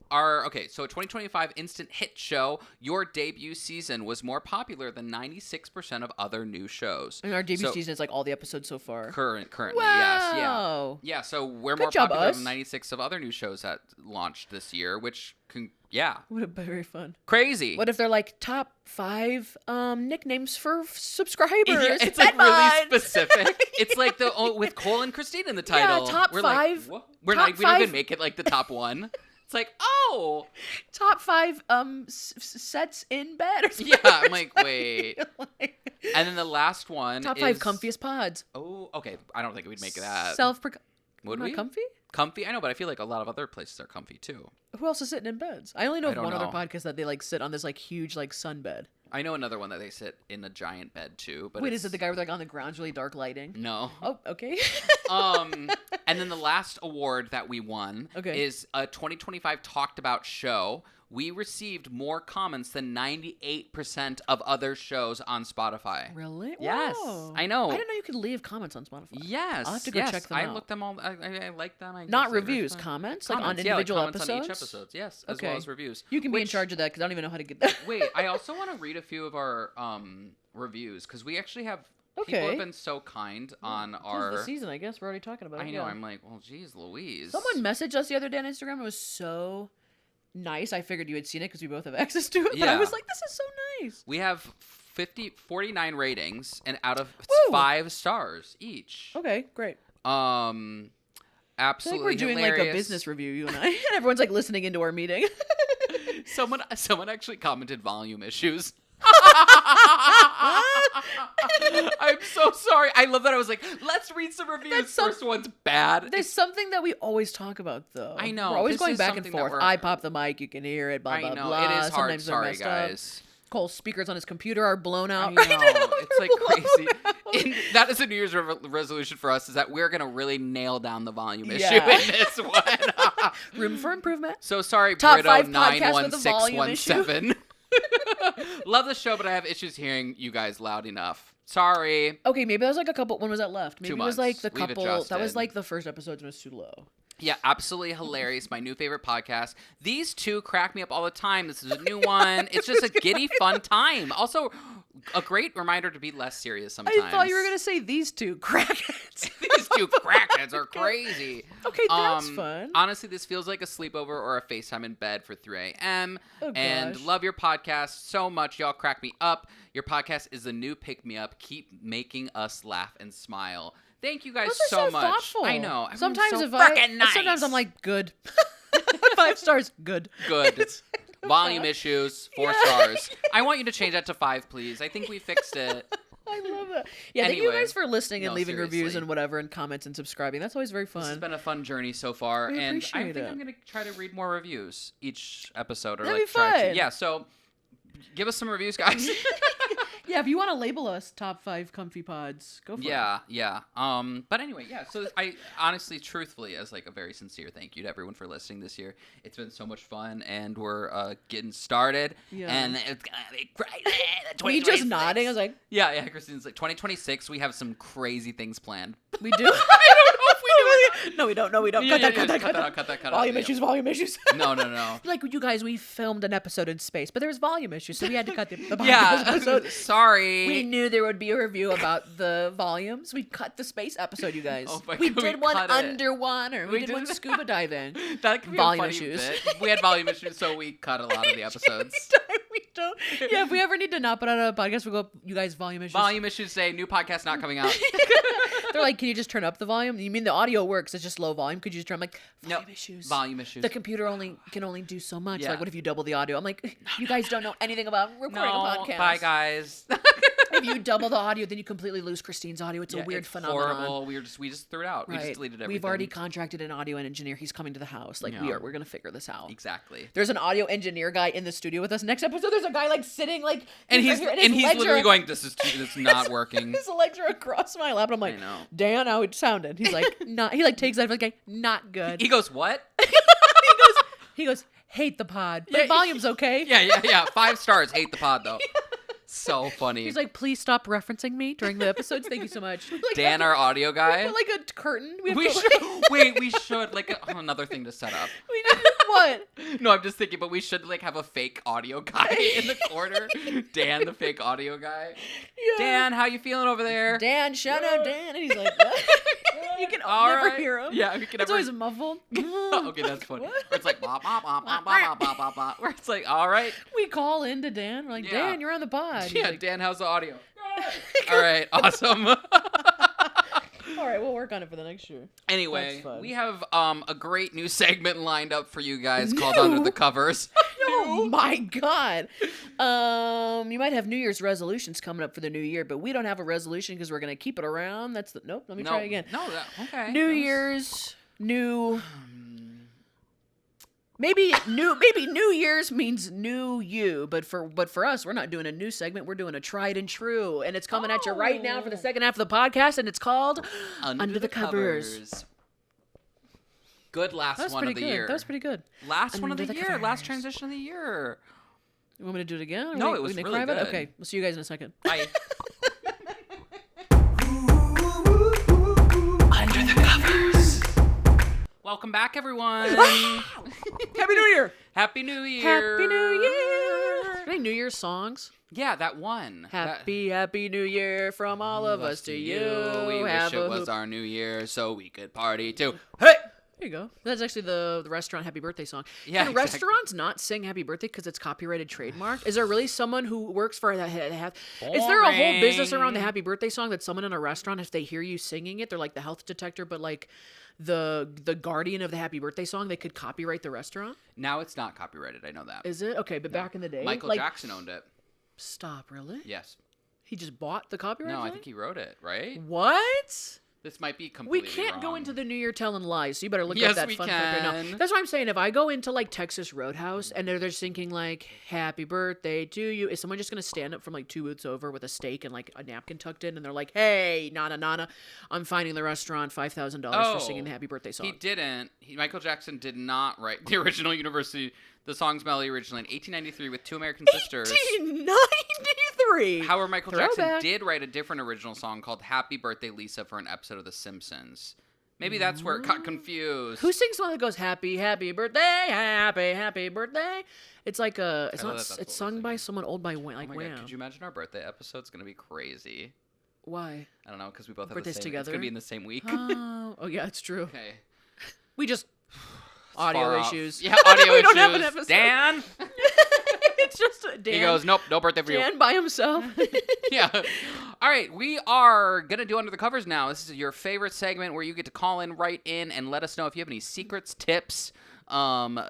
So a 2025 instant hit show, your debut season was more popular than 96% of other new shows. And our debut season is like all the episodes so far. Currently, wow. yes. Yeah, so we're Good more job, popular us. than 96 of other new shows that launched this year, which Would have been very fun. Crazy. What if they're like top 5 nicknames for subscribers? Yeah, it's like really specific. It's like with Cole and Christine in the title. Yeah, top 5. Like, we don't even make it like the top 1. It's like, top 5 sets in bed or something. Yeah, I'm like, wait. And then the last one top 5 comfiest pods. Oh, okay. I don't think we'd make that. Would we? Comfy? Comfy? I know, but I feel like a lot of other places are comfy too. Who else is sitting in beds? I only know of one other know. podcast that they like sit on this like huge like sun bed. I know another one that they sit in a giant bed too. But wait, is it the guy with like on the ground really dark lighting? No. Oh, okay. And then the last award that we won is a 2025 talked about show. We received more comments than 98% of other shows on Spotify. Really? Yes. Wow. I know. I didn't know you could leave comments on Spotify. Yes. I'll have to go check them out. I looked them all. I like them. Not reviews, comments? Like on individual episodes? On each episode, yes. As well as reviews. You can be in charge of that because I don't even know how to get that. Wait, I also want to read a few of our reviews because we actually have... People have been so kind on our... This is the season, I guess. We're already talking about it. I know. I'm like, well, geez, Louise. Someone messaged us the other day on Instagram. It was so nice. I figured you had seen it because we both have access to it. But I was like, this is so nice. We have 49 ratings and out of 5 stars each. Okay, great. Absolutely I feel like we're doing like a business review, you and I. And everyone's like listening into our meeting. Someone actually commented volume issues. I'm so sorry. I love that. I was like, let's read some reviews. First one's bad. There's something that we always talk about, though. I know. We're always going back and forth. I pop the mic, you can hear it, blah, blah, blah. I know. It is hard. Sometimes Sorry, messed guys. Up. Cole's speakers on his computer are blown out. I know. It's like crazy. That is a New Year's resolution for us, is that we're going to really nail down the volume issue in this one. Room for improvement. So sorry, Top Brito 91617. Love the show, but I have issues hearing you guys loud enough. Sorry. Okay, maybe that was like a couple. When was that left? Maybe 2 it months. was like the We've couple. adjusted. That was like the first episode was too low. Yeah, absolutely hilarious. My new favorite podcast. These two crack me up all the time. This is a new one. It's just a giddy, fun time. Also, a great reminder to be less serious sometimes. I thought you were going to say these two crackheads. These You crackheads are crazy. Okay, that's fun. Honestly, this feels like a sleepover or a FaceTime in bed for 3 a.m. Oh, And gosh. love your podcast so much. Y'all crack me up. Your podcast is the new pick-me-up. Keep making us laugh and smile. Thank you guys Those are so much. thoughtful. I know. Everyone's Sometimes so if frickin' nice. sometimes I'm like, good. 5 stars, good. Good. Volume issues, 4 stars. I want you to change that to 5, please. I think we fixed it. I love that. Yeah, thank you Anyway. guys for listening and No, leaving reviews seriously. and whatever and comments and subscribing. That's always very fun. This has been a fun journey so far, We and I appreciate think it. I'm gonna try to read more reviews each episode, or That'd like be try to. fun. Yeah, so give us some reviews, guys. Yeah, if you want to label us top 5 comfy pods, go for it. Yeah. But anyway, yeah. So I honestly, truthfully, as like a very sincere thank you to everyone for listening this year. It's been so much fun, and we're getting started. Yeah. And it's gonna be crazy. We just nodding. I was like, Yeah. Christine's like 2026. We have some crazy things planned. we do. I don't know if we do. No, we don't. No, we don't. Yeah, Cut that. cut that out. Volume Yeah. Volume issues. No. Like, you guys, we filmed an episode in space, but there was volume issues, so we had to cut the podcast Yeah. episode. Sorry. We knew there would be a review about the volumes. We cut the space episode, you guys. Oh my we God, did we one cut it. underwater. We did did one it. scuba diving. That could be Volume a funny issues. bit. We had volume issues, so we cut a lot of the episodes. We don't. Yeah, if we ever need to not put out a podcast, we'll go, you guys, volume issues. Volume issues say new podcast not coming out. They're like, can you just turn up the volume? You mean the audio works? It's just low volume. Could you just turn? I'm like, volume Nope. issues. Volume issues. The computer can only do so much. Yeah. Like, what if you double the audio? I'm like, you guys don't know anything about recording a podcast. Bye guys. If you double the audio, then you completely lose Christine's audio. It's a weird it's phenomenon. Horrible. We just threw it out. We Right. just deleted everything. We've already contracted an audio engineer. He's coming to the house. Like, Yeah. we're gonna figure this out. Exactly. There's an audio engineer guy in the studio with us. Next episode, there's a guy like sitting like, And he's right here, his legs literally are- going, this is not working. His legs are across my lap, and I'm like, I know. Dan, how it sounded. He's like, not. He like takes that like, not good. He goes, what? He goes, hate the pod, but volume's okay. Yeah. 5 stars. Hate the pod though. So funny. He's like, please stop referencing me during the episodes. Thank you so much. Like, Dan, our audio guy. put like a curtain. We have We to, should wait. We should like another thing to set up. We did what? No, I'm just thinking, but we should like have a fake audio guy in the corner. Dan, the fake audio guy. Yeah. Dan, how you feeling over there? Dan, shout out Dan, and he's like, what? You can All never right. hear him. Yeah, we can It's never. always muffled. Okay, that's funny. What? Where it's like blah blah blah blah blah blah blah blah. Where it's like, all right, We call into Dan. We're like, Yeah. Dan, you're on the pod. He's yeah. like, Dan, how's the audio? All right, awesome. all right, we'll work on it for the next year. Anyway, That's fun. we have a great new segment lined up for you guys called Under the Covers. Oh my God. You might have New Year's resolutions coming up for the new year, but we don't have a resolution because we're gonna keep it around. Nope. Let me try again. No, okay. New That was- Year's, new. Maybe New Year's means new you, but for us, we're not doing a new segment. We're doing a tried and true, and it's coming at you right now for the second half of the podcast, and it's called Under the Covers. Good last That was one pretty of the good. year. That was pretty good. Last one of Under the the year. Last covers. transition of the year. You want me to do it again? Or No, we it was gonna really cry about it? good. Okay, we'll see you guys in a second. Bye. Under the Covers. Welcome back, everyone. Happy New Year. Happy New Year. Happy New Year. Any New Year's songs? Yeah, that one. Happy New Year from all of us to you. We wish Have it a was hoop. our New Year so we could party too. Hey. There you go. That's actually the restaurant Happy Birthday song. Yeah, Can exactly. restaurants not sing Happy Birthday because it's copyrighted trademark? Is there really someone who works for that? Is there a whole business around the Boring. Happy Birthday song that someone in a restaurant, if they hear you singing it, they're like the health detector, but like the guardian of the Happy Birthday song, they could copyright the restaurant? Now it's not copyrighted. I know that. Is it? Okay, but back in the day, Michael like, Jackson owned it. Stop, really? Yes. He just bought the copyright? No, I thing? think he wrote it. Right. What? This might be We completely can't go wrong. into the new year telling lies, so you better look Yes, up that we fun fact right can. now. That's what I'm saying. If I go into like Texas Roadhouse and they're thinking like "Happy Birthday to you," is someone just gonna stand up from like 2 booths over with a steak and like a napkin tucked in, and they're like, "Hey, nana, I'm finding the restaurant $5,000 for singing the Happy Birthday song." He didn't. Michael Jackson did not write the original the song's melody originally in 1893 with two American sisters. 1893. However, Michael Jackson Throwback. did write a different original song called Happy Birthday Lisa for an episode of The Simpsons. Maybe that's where it got confused. Who sings the one that goes "Happy Birthday, Happy Birthday"? It's like it's I know not. that's what It's we're sung by singing. someone old by like Oh my Wham. God, could you imagine our birthday episode's going to be crazy? Why? I don't know, because we both have the Birthdays same. together? It's going to be in the same week. Oh, yeah, it's true. Okay. We just... Far audio off. issues. Yeah, audio We issues. don't have an episode. Dan? It's just Dan. He goes, nope, no birthday for you. Dan by himself. Yeah. All right, we are going to do Under the Covers now. This is your favorite segment where you get to call in, write in, and let us know if you have any secrets, tips,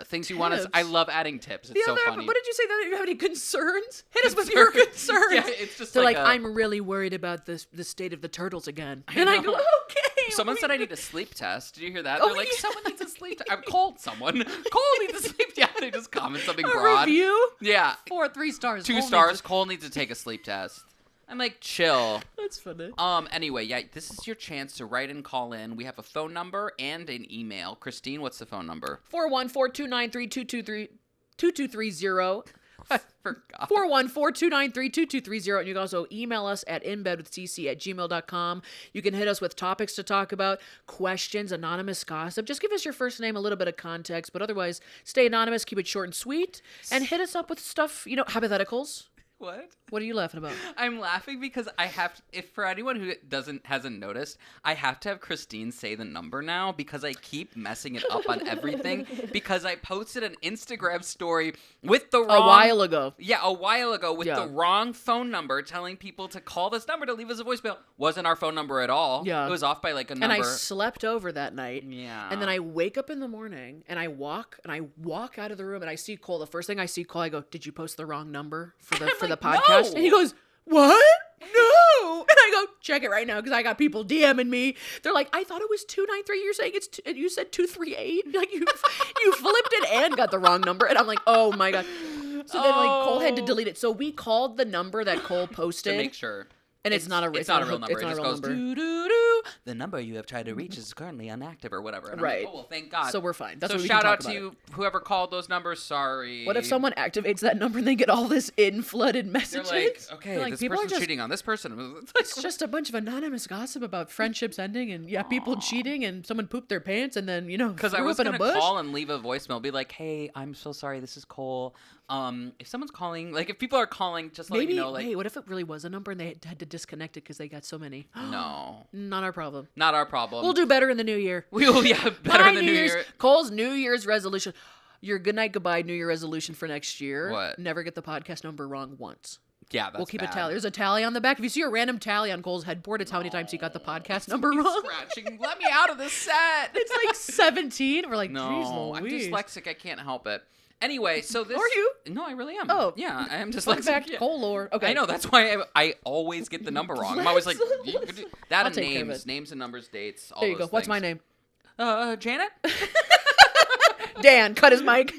things you want us. I love adding tips. It's so funny. What did you say? That you have any concerns? Hit us with your concerns. Yeah, it's just They're like, a- I'm really worried about the state of the turtles again. And I go, okay. Someone said I need a sleep test. Did you hear that? Oh, They're like, yeah. someone needs a sleep test. I'm called someone. Cole needs a sleep test. They just comment something A broad. review? Yeah. 3 stars. 2 stars. Cole needs to take a sleep test. I'm like, chill. That's funny. Anyway, yeah, this is your chance to write and call in. We have a phone number and an email. Christine, what's the phone number? 414-293-2230. I forgot. 414-293-2230. And you can also email us at inbedwithcc@gmail.com. You can hit us with topics to talk about, questions, anonymous gossip. Just give us your first name, a little bit of context, but otherwise stay anonymous, keep it short and sweet, and hit us up with stuff, hypotheticals. What? What are you laughing about? I'm laughing because I have to, if for anyone who hasn't noticed, I have to have Christine say the number now because I keep messing it up on everything because I posted an Instagram story with the wrong A while ago. Yeah, a while ago with Yeah. the wrong phone number telling people to call this number to leave us a voicemail. Wasn't our phone number at all. Yeah. It was off by like a number. And I slept over that night. Yeah. And then I wake up in the morning and I walk out of the room and I see Cole. The first thing I see Cole, I go, "Did you post the wrong number for the like, podcast?" "No." And he goes, "What? No." And I go, "Check it right now," because I got people DMing me. They're like, "I thought it was 293. You're saying you said 238. Like you flipped it and got the wrong number." And I'm like, "Oh my god." So then Cole had to delete it. So we called the number that Cole posted to make sure. and it's not a It's not a real number. It's It not a just real goes number. doo-doo-doo. The number you have tried to reach is currently inactive or whatever. And I'm Right. like, oh, well, thank God. So we're fine. That's so what we shout can out talk to about you, whoever called those numbers. Sorry. What if someone activates that number and they get all this in-flooded They're messages? like, okay, They're like, this people are person's just, cheating on this person. It's just a bunch of anonymous gossip about friendships ending and people cheating and someone pooped their pants and then Because I threw was up in gonna a bush. call and leave a voicemail, be like, "Hey, I'm so sorry. This is Cole. If someone's calling, like, if people are calling, just let Maybe. you know, like, Hey, what if it really was a number and they had to disconnect it because they got so many? no, Not our problem. not our problem. We'll do better in the new year. We will, yeah, better My in the new year. Cole's New Year's resolution. Your good night, goodbye New Year resolution for next year. What? Never get the podcast number wrong once. Yeah, that's We'll keep bad. a tally. There's a tally on the back. If you see a random tally on Cole's headboard, it's how many times he got the podcast number wrong. Scratching. Let me out of this set. It's like 17. We're like, No, geez I'm Louise. dyslexic. I can't help it. Anyway, so this. Are you? No, I really am. Oh. yeah, I am Fun dyslexic. fact, yeah. Cole lore. Okay. I know. That's why I always get the number wrong. I'm always like that I'll and take care of names, it. names and numbers, dates. All There you those go. What's my things. name? Janet. Dan, cut his mic.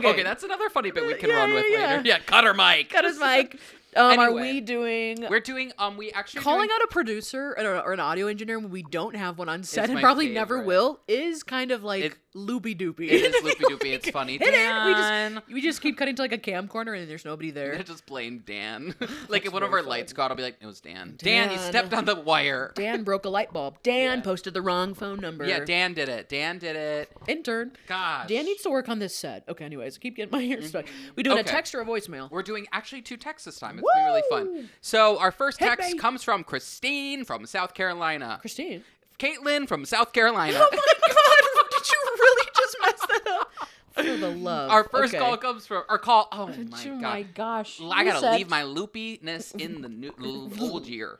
Okay, that's another funny bit we can run with yeah. later. Yeah, cut her mic. Cut his mic. Are Anyway, we doing... We're doing. We actually Calling doing, out a producer or an audio engineer when we don't have one on set It's and my probably never favorite. will is kind of like It- loopy doopy. It is loopy doopy. It's funny. Hit it. Dan. We just keep cutting to like a cam corner and there's nobody there. They're just playing Dan. Like if one of our very funny. lights go out, I'll be like, it was Dan. Dan, you Dan. stepped on the wire. Dan broke a light bulb. Dan Yeah. posted the wrong phone number. Yeah, Dan did it. Dan did it. Intern. Gosh. Dan needs to work on this set. Okay, anyways, I keep getting my ears stuck. We doing Okay. a text or a voicemail? We're doing actually 2 texts this time. It's gonna be really fun. So our first Hit text me. comes from Christine from South Carolina. Christine. Caitlin from South Carolina. Oh my god! Did you really just mess that up? For the love. Our first Okay. call comes from our call. Oh my Oh god! my gosh! I You gotta said- leave my loopiness in the old year,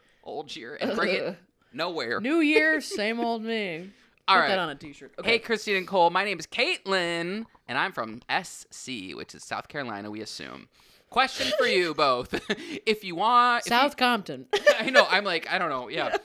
and bring it nowhere. New Year, same old me. All Put right. that on a t-shirt. Okay. Hey, Christine and Cole. My name is Caitlin, and I'm from SC, which is South Carolina. We assume. Question for you both: if you want, South Compton. I know. I'm like, I don't know. Yeah.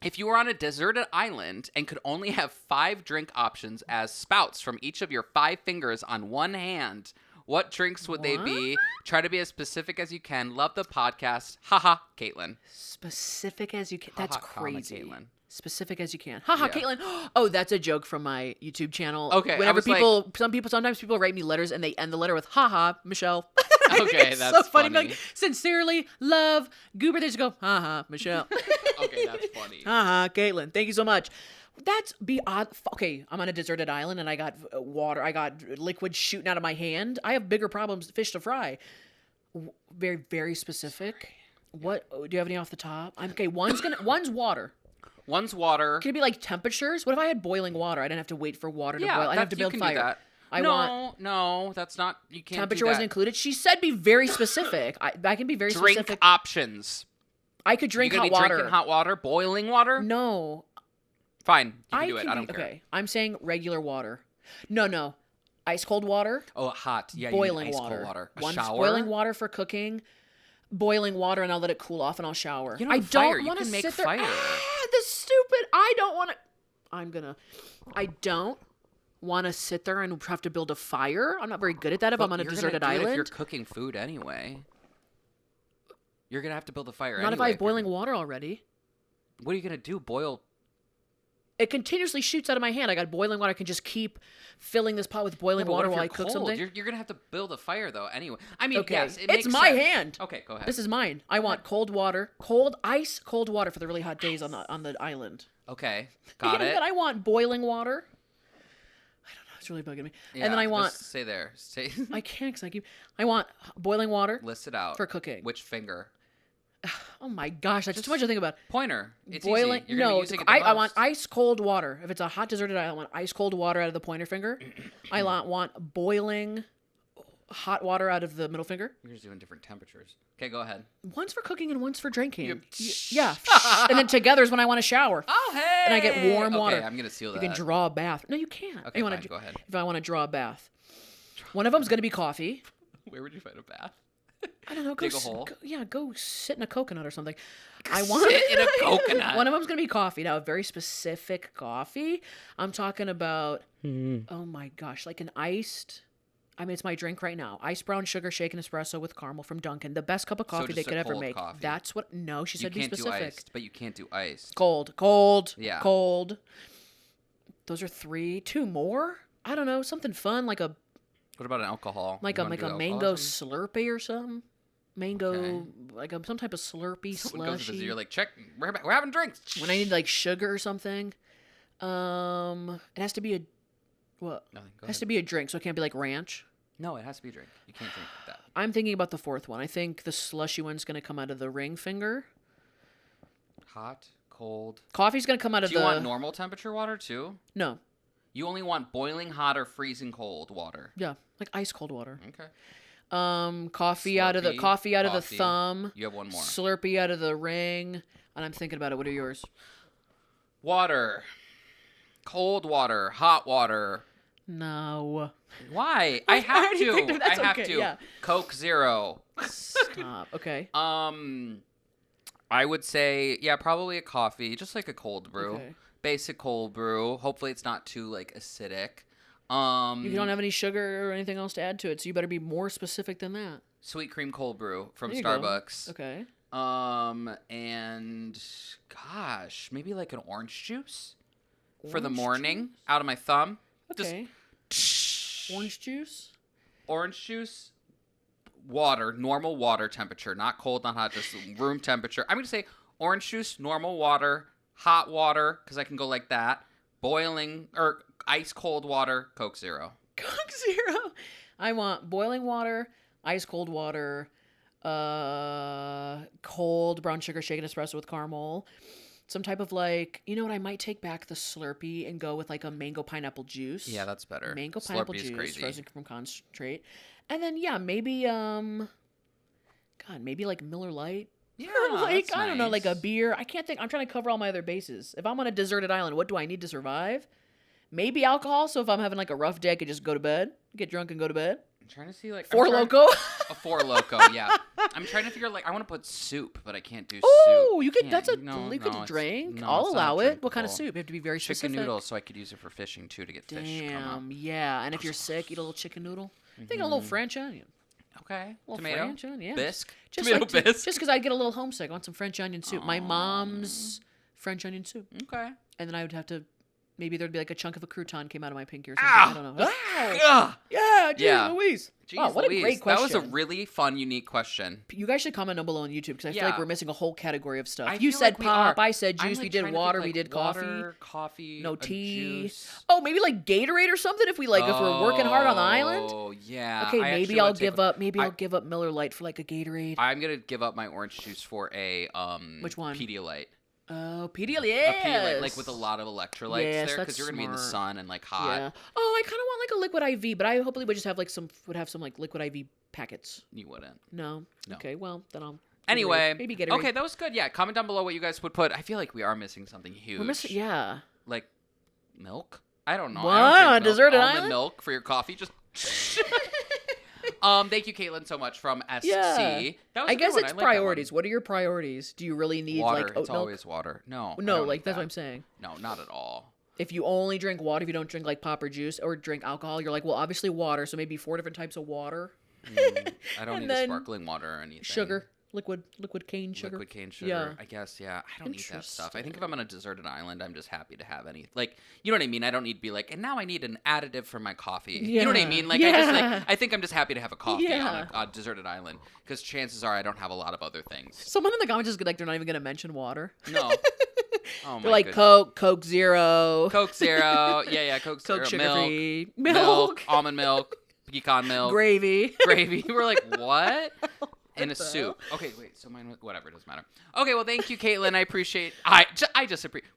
If you were on a deserted island and could only have 5 drink options as spouts from each of your 5 fingers on one hand, what drinks would they be? Try to be as specific as you can. Love the podcast. Haha, Caitlin. Specific as you can. That's Ha-ha, comma, crazy. Caitlin. Specific as you can. Haha, Yeah. Caitlin. Oh, that's a joke from my YouTube channel. Okay, I Whenever was sometimes people write me letters and they end the letter with haha, Michelle. Okay, It's that's so funny. funny. Like, sincerely, love, Goober. They just go, haha, Michelle. Okay, that's funny. Haha, Caitlin. Thank you so much. That's beyond. Okay, I'm on a deserted island and I got water. I got liquid shooting out of my hand. I have bigger problems, fish to fry. Very, very specific. What do you have any off the top? Okay. One's water. One's water. Can it be like temperatures? What if I had boiling water? I didn't have to wait for water to boil. I'd have to build you can fire. do that. No, that's not. You can't. Temperature do that. wasn't included. She said be very specific. I can be very Drink specific. options. I could drink You hot gonna be water. drinking hot water, boiling water. No, Fine, you can do it. I don't care. Okay, I'm saying regular water. No, ice cold water. Oh, hot. Yeah, Boiling you need ice water. cold water. A One's shower. boiling water for cooking. Boiling water, and I'll let it cool off, and I'll shower. You know, I fire. don't You want to can make sit there. fire. The stupid. I don't want to. I don't want to sit there and have to build a fire. I'm not very good at that if I'm on a You're deserted gonna do it island. if you're cooking food anyway. You're gonna have to build a fire. Not if anyway I have you're boiling water already. What are you gonna do? Boil? It continuously shoots out of my hand. I got boiling water. I can just keep filling this pot with boiling Yeah, but what water if while you're I cook cold? something. You're gonna have to build a fire though. Anyway, I mean, Okay, yes, it's makes my sense. hand. Okay, go ahead. This is mine. I want cold water, ice cold water for the really hot days on the island. Okay, got And it. then I want boiling water. I don't know. It's really bugging me. Yeah, and then I want. just stay there. Stay. I can't because I want boiling water List it out for cooking. Which finger? Oh my gosh, that's too much to think about. Pointer. It's Boiling. easy. You're gonna be No, using it the I want most. ice cold water. If it's a hot deserted island, I want ice cold water out of the pointer finger. I want boiling hot water out of the middle finger. You're just doing different temperatures. Okay, go ahead. One's for cooking and one's for drinking. You- Yeah. And then together is when I want to shower. Oh, hey! And I get warm water. Okay, I'm gonna seal You that. can draw a bath. No, you can't. Okay, You wanna fine, go ahead. If I want to draw a bath. One of them's going to be coffee. Where would you find a bath? I don't know. Dig a hole? Go sit in a coconut or something. I want Sit in a coconut. One of them's gonna be coffee. Now, a very specific coffee. I'm talking about. Oh my gosh, like an iced. I mean, it's my drink right now. Iced brown sugar shaken espresso with caramel from Dunkin'. The best cup of coffee they just a could ever cold make. coffee. That's what. No, she You said be can't do specific. iced, but you can't do iced. Cold. Yeah. Cold. Those are 3. 2 more. I don't know. Something fun like a What about an alcohol? like You a wanna do alcohol mango or something? Slurpee or something. Mango, Okay. like some type of Slurpee Someone goes to slushy. visit, you're like, check. We're having drinks. When I need like sugar or something. It has to be a what? Nothing. Go It has ahead. to be a drink, so it can't be like ranch. No, it has to be a drink. You can't drink like that. I'm thinking about the fourth one. I think the slushy one's gonna come out of the ring finger. Hot, cold. Coffee's gonna come out of Do you the want normal temperature water too? no, You only want boiling hot or freezing cold water. yeah, like ice cold water. Okay. Coffee out of the Slurpee, the coffee. thumb. You have one more. Slurpee out of the ring. And I'm thinking about it. What are yours? Water. Cold water. Hot water. No. Why? I have already to. picked it. That's I have okay, to. yeah. Coke Zero. Stop. Okay. I would say, yeah, probably a coffee, just like a cold brew. Okay. Basic cold brew. Hopefully it's not too like acidic. You don't have any sugar or anything else to add to it, so you better be more specific than that. Sweet cream cold brew from There you go. Starbucks. Okay. And gosh, maybe like an orange juice for the Orange morning juice? out of my thumb. Okay. Just Orange juice? orange juice, water, normal water temperature, not cold, not hot, just room temperature. I'm going to say orange juice, normal water, hot water, because I can go like that, boiling, or ice cold water, Coke Zero. Coke Zero. I want boiling water, ice cold water, cold brown sugar shaken espresso with caramel. Some type of like, you know what? I might take back the Slurpee and go with like a mango pineapple juice. Yeah, that's better. Mango pineapple Slurpee is juice, crazy. frozen from concentrate, and then yeah, maybe maybe like Miller Lite. Yeah, Like that's I don't know, like a nice. beer. I can't think. I'm trying to cover all my other bases. If I'm on a deserted island, what do I need to survive? Maybe alcohol. So if I'm having like a rough day, I could just go to bed, get drunk, and go to bed. I'm trying to see like Four I'm trying- Loco. A Four Loco, yeah. I'm trying to figure like I want to put soup, but I can't do soup. Oh, you could. Can't- That's a no, liquid no, it's- drink. no, I'll it's not allow it. What kind of drinkable. soup? You have to be very Chicken specific. noodles, so I could use it for fishing too to get fish come up. Damn, yeah. And if you're sick, eat a little chicken noodle. Think a little French onion. Okay. A little Tomato. French onion, yeah. Bisque. Just Tomato like to- bisque. just because I'd get a little homesick. I want some French onion soup. My mom's French onion soup. Okay. And then I would have to maybe there'd be like a chunk of a crouton came out of my pinky or something. Ow! I don't know. Ow! Ugh. Yeah, geez, Yeah. Louise. Jeez, Wow, what Louise. a great question. That was a really fun, unique question. You guys should comment down below on YouTube because I feel like Yeah. we're missing a whole category of stuff. I You feel said like we pop, are. I said I'm, juice, like, we did trying to water, think, we like, did coffee. water, coffee, No a tea. juice. Oh, maybe like Gatorade or something if we like if we're working hard on the island. Oh, yeah. Okay, I maybe actually I'll wanna take give up. Maybe I- I'll give up Miller Lite for like a Gatorade. I'm gonna give up my orange juice for a Which one? Pedialyte. Oh, Pedialyte, A yes. Pedialyte, like with a lot of electrolytes Yes, there, that's because you're gonna be in the smart. sun and like hot. Yeah. Oh, I kind of want like a liquid IV, but I hopefully would just have like some like liquid IV packets. You wouldn't. No. No. Okay, well then I'll. Anyway, maybe Gatorade. okay, that was good. Yeah, comment down below what you guys would put. I feel like we are missing something huge. We're missing. Yeah. Like milk. I don't know. What? I don't drink milk. Deserted Almond island? milk for your coffee. Just. Thank you, Caitlin, so much from SC. Yeah. That was I a good guess one. it's I like that priorities. one. What are your priorities? Do you really need Water. like oat It's milk? always water. No. I No, don't like need that's that. what I'm saying. No, not at all. If you only drink water, if you don't drink like pop or juice or drink alcohol, you're like, well, obviously water. So maybe 4 different types of water. I don't And need a then sparkling water or anything. Sugar, liquid cane sugar. Liquid cane sugar. Yeah. I guess, yeah. I don't need that stuff. I think if I'm on a deserted island, I'm just happy to have any. Like, you know what I mean? I don't need to be like, and now I need an additive for my coffee. You know what I Yeah. mean? Like, Yeah. I think I'm just happy to have a coffee Yeah. on a deserted island because chances are I don't have a lot of other things. Someone in the comments is like, they're not even gonna mention water. No. Oh my They're like goodness. Coke Zero, Coke Zero. Yeah, Coke Zero. Coke sugar milk, free, milk, almond milk, pecan milk, gravy. gravy. We're like, what? In a the soup. Okay, wait. So mine, whatever, it doesn't matter. Okay, well, thank you, Caitlin. I appreciate.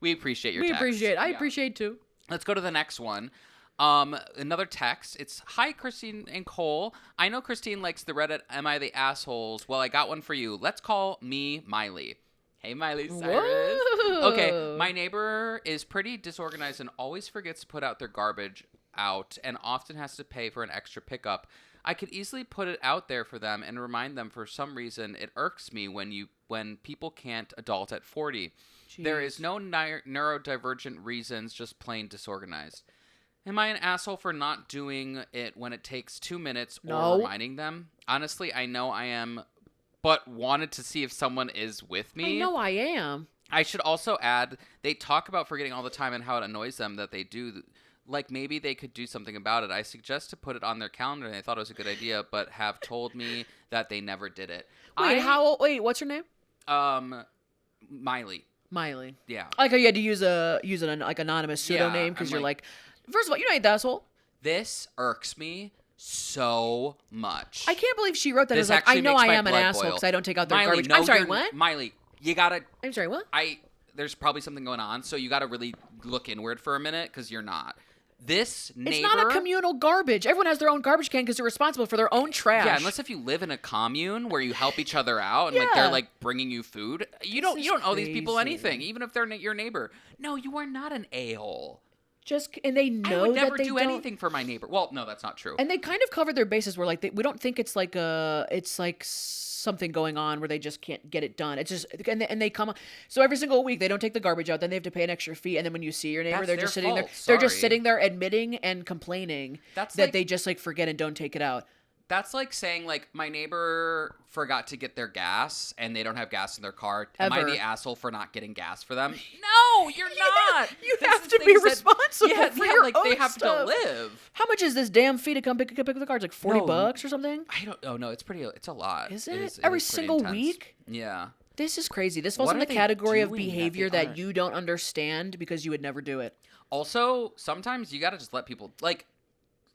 We appreciate your. We text. appreciate. I Yeah. appreciate too. Let's go to the next one. Another text. It's hi, Christine and Cole. I know Christine likes the Reddit. Am I the assholes? Well, I got one for you. Let's call me Miley. Hey, Miley Cyrus. Whoa. Okay, my neighbor is pretty disorganized and always forgets to put out their garbage out and often has to pay for an extra pickup. I could easily put it out there for them and remind them. For some reason, it irks me when people can't adult at 40. There is no neurodivergent reasons, just plain disorganized. Am I an asshole for not doing it when it takes 2 minutes or No. reminding them? Honestly, I know I am, but wanted to see if someone is with me. I know I am. I should also add, they talk about forgetting all the time and how it annoys them that they do. Like, maybe they could do something about it. I suggest to put it on their calendar, and they thought it was a good idea, but have told me that they never did it. Wait, what's her name? Miley. Miley. Yeah. I like how you had to use an like anonymous pseudonym because I'm you're like- like, first of all, you ain't the asshole. This irks me so much. I can't believe she wrote that. This It's like, I actually know makes I my am an blood asshole boil. because I don't take out their Miley, garbage. no, I'm sorry, you're- what? Miley, you gotta... I'm sorry, what? There's probably something going on, so you gotta really look inward for a minute, because you're not. This neighbor... It's not a communal garbage. Everyone has their own garbage can because they're responsible for their own trash. Yeah, unless if you live in a commune where you help each other out and like Yeah. they're like bringing you food, you don't owe these people crazy. anything, even if they're your neighbor. No, you are not an a-hole. And they know I would never that they do don't. anything for my neighbor. Well, no, that's not true. And they kind of covered their bases where like we don't think it's like something going on where they just can't get it done. It's just and they come on. So every single week they don't take the garbage out, then they have to pay an extra fee, and then when you see your neighbor, That's they're their just sitting there. fault. They're just Sorry. sitting there admitting and complaining That's that like- they just like forget and don't take it out. That's like saying, like, my neighbor forgot to get their gas and they don't have gas in their car. Am I Ever. the asshole for not getting gas for them? No, you're not. You This have is to be things that- responsible yeah, for yeah, your like own they have stuff. to live. How much is this damn fee to come pick up the cards? Like $40 No. or something? I don't. Oh no, it's a lot. Is it? It Every is pretty single intense. week? Yeah. This is crazy. This falls What in are the they category of doing that behavior they that aren't? you don't understand because you would never do it. Also, sometimes you gotta just let people like.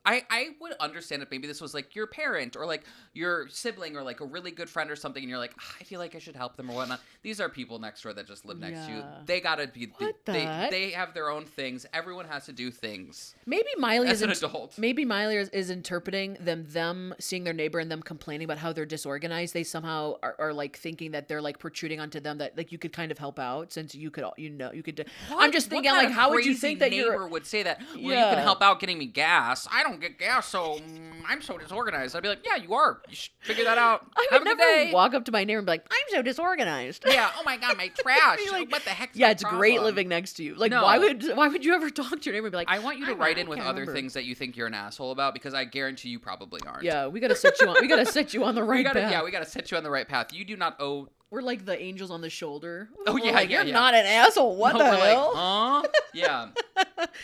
I would understand if maybe this was like your parent or like your sibling or like a really good friend or something, and you're like, I feel like I should help them or whatnot. These are people next door that just live next to you. Yeah. They gotta be. What the heck? They have their own things. Everyone has to do things. Maybe Miley As is an adult. Maybe Miley is interpreting them seeing their neighbor and them complaining about how they're disorganized. They somehow are like thinking that they're like protruding onto them that like you could kind of help out since you could I'm just thinking What like kind of how would you crazy think that neighbor you're would say that? Well, you Yeah. can help out getting me gas. I don't get gas, so I'm so disorganized. I'd be like, yeah, you are. You should figure that out. I Have would a good never day. walk up to my neighbor and be like, I'm so disorganized. Yeah. Oh my god, my trash. Be like, what the heck? Yeah, it's great living next to you. Like, No. why would you ever talk to your neighbor and be like, I want you to don't write know, in I with can't other remember." things that you think you're an asshole about, because I guarantee you probably aren't. Yeah, we gotta set you on. We gotta set you on the right path. we gotta set you on the right path. You do not owe. We're like the angels on the shoulder. Oh, We're yeah, like, yeah, you're yeah. not an asshole. What No, the we're hell? like, huh? Yeah.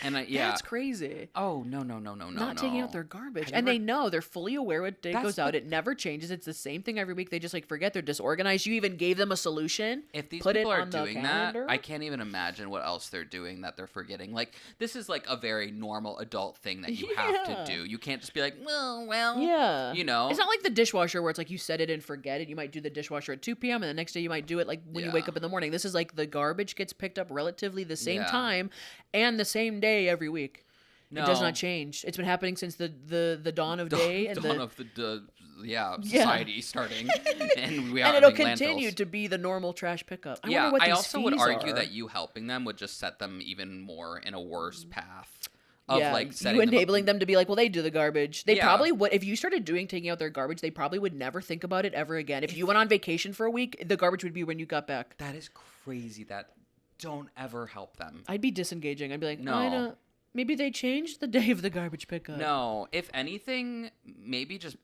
And That's crazy. Oh, no. Not taking out their garbage. Have And you they ever- know, they're fully aware what day That's goes out. It never changes. It's the same thing every week. They just like forget. They're disorganized. You even gave them a solution. If these put people it are on the doing that, calendar. I can't even imagine what else they're doing that they're forgetting. Like, this is like a very normal adult thing that you have to do. You can't just be like, well, Yeah. you know. It's not like the dishwasher where it's like you set it and forget it. You might do the dishwasher at 2 p.m. and the next day you might do it like when you wake up in the morning. This is like the garbage gets picked up relatively the same time and the same day every week. No. It does not change. It's been happening since the dawn of day and dawn of the society starting, and we are and it'll having continue landfills. to be the normal trash pickup. I Yeah, wonder what I these also would fees argue are. that you helping them would just set them even more in a worse path of yeah, like setting you enabling them them to be like, well, they do the garbage. They Yeah. probably would if you started taking out their garbage. They probably would never think about it ever again. If you went on vacation for a week, the garbage would be when you got back. That is crazy. That don't ever help them. I'd be disengaging. I'd be like, No. I don't. Maybe they changed the day of the garbage pickup. No, if anything, maybe just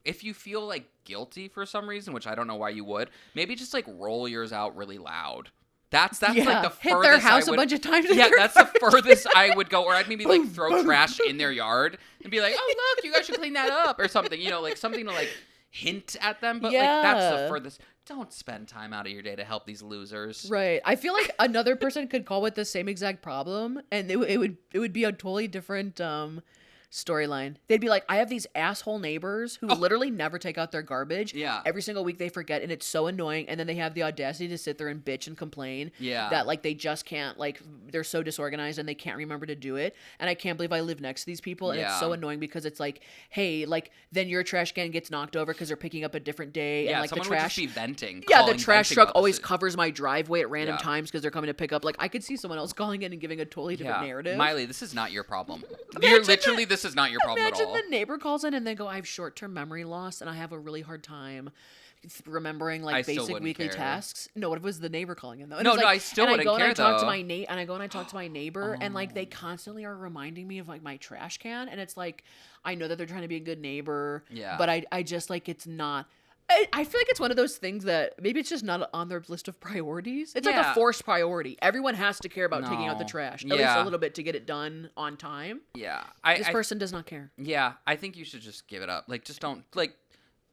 if you feel like guilty for some reason, which I don't know why you would, maybe just like roll yours out really loud. That's like the furthest hit their house I would, a bunch of times. with Yeah, your that's the garbage. furthest I would go. Or I'd maybe like throw trash in their yard and be like, "Oh, look, you guys should clean that up," or something. You know, like something to like hint at them. But like that's the Yeah. furthest. Don't spend time out of your day to help these losers. Right. I feel like another person could call with the same exact problem, and it would be a totally different storyline. They'd be like, I have these asshole neighbors who literally never take out their garbage. Yeah. Every single week they forget, and it's so annoying. And then they have the audacity to sit there and bitch and complain. Yeah. That like they just can't, like they're so disorganized and they can't remember to do it. And I can't believe I live next to these people, and it's Yeah. so annoying because it's like, hey, like then your trash can gets knocked over because they're picking up a different day, Yeah, and like someone the would trash. just be venting. Yeah, the calling trash venting truck always offices. covers my driveway at random Yeah. times because they're coming to pick up. Like, I could see someone else calling in and giving a totally different narrative. Miley, this is not your problem. Imagine This is not your problem at Imagine all. the neighbor calls in and they go, I have short-term memory loss and I have a really hard time remembering like I still basic wouldn't weekly care. tasks. No, what if it was the neighbor calling in though? And No, it's no, like- I still and wouldn't I go care, and I talk to though. my and I go and I talk to my neighbor and like they constantly are reminding me of like my trash can, and it's like I know that they're trying to be a good neighbor. Yeah. But I just like it's not. I feel like it's one of those things that maybe it's just not on their list of priorities. It's like Yeah. a forced priority. Everyone has to care about taking out the No. trash, at least Yeah. a little bit to get it done on time. Yeah, This person does not care. Yeah, I think you should just give it up. Like, just don't like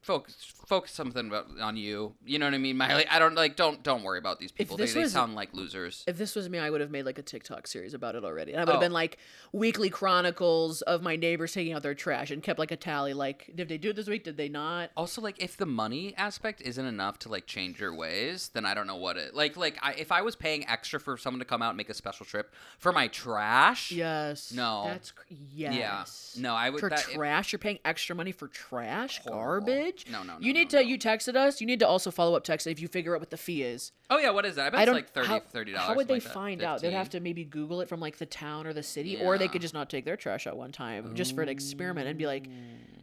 focus something on you. You know what I mean, Miley? I don't like. Don't worry about these people. They this was- sound like losers. If this was me, I would have made like a TikTok series about it already. And I would have Oh. been like weekly chronicles of my neighbors taking out their trash and kept like a tally. Like, did they do it this week? Did they not? Also, like, if the money aspect isn't enough to like change your ways, then I don't know what it. If I was paying extra for someone to come out and make a special trip for my trash. Yes. No. That's yes. Yeah. No, I would. For that, trash, you're paying extra money for trash, Horrible. garbage. No, no, no, You need no, to. You texted us. You need to also follow up text if you figure out what the fee is. Oh yeah, what is that? I bet I it's don't. like $30. How would they something like that. find out? They'd have 15. to maybe Google it from like the town or the city, or they Yeah. could just not take their trash out one time just for an experiment and be like,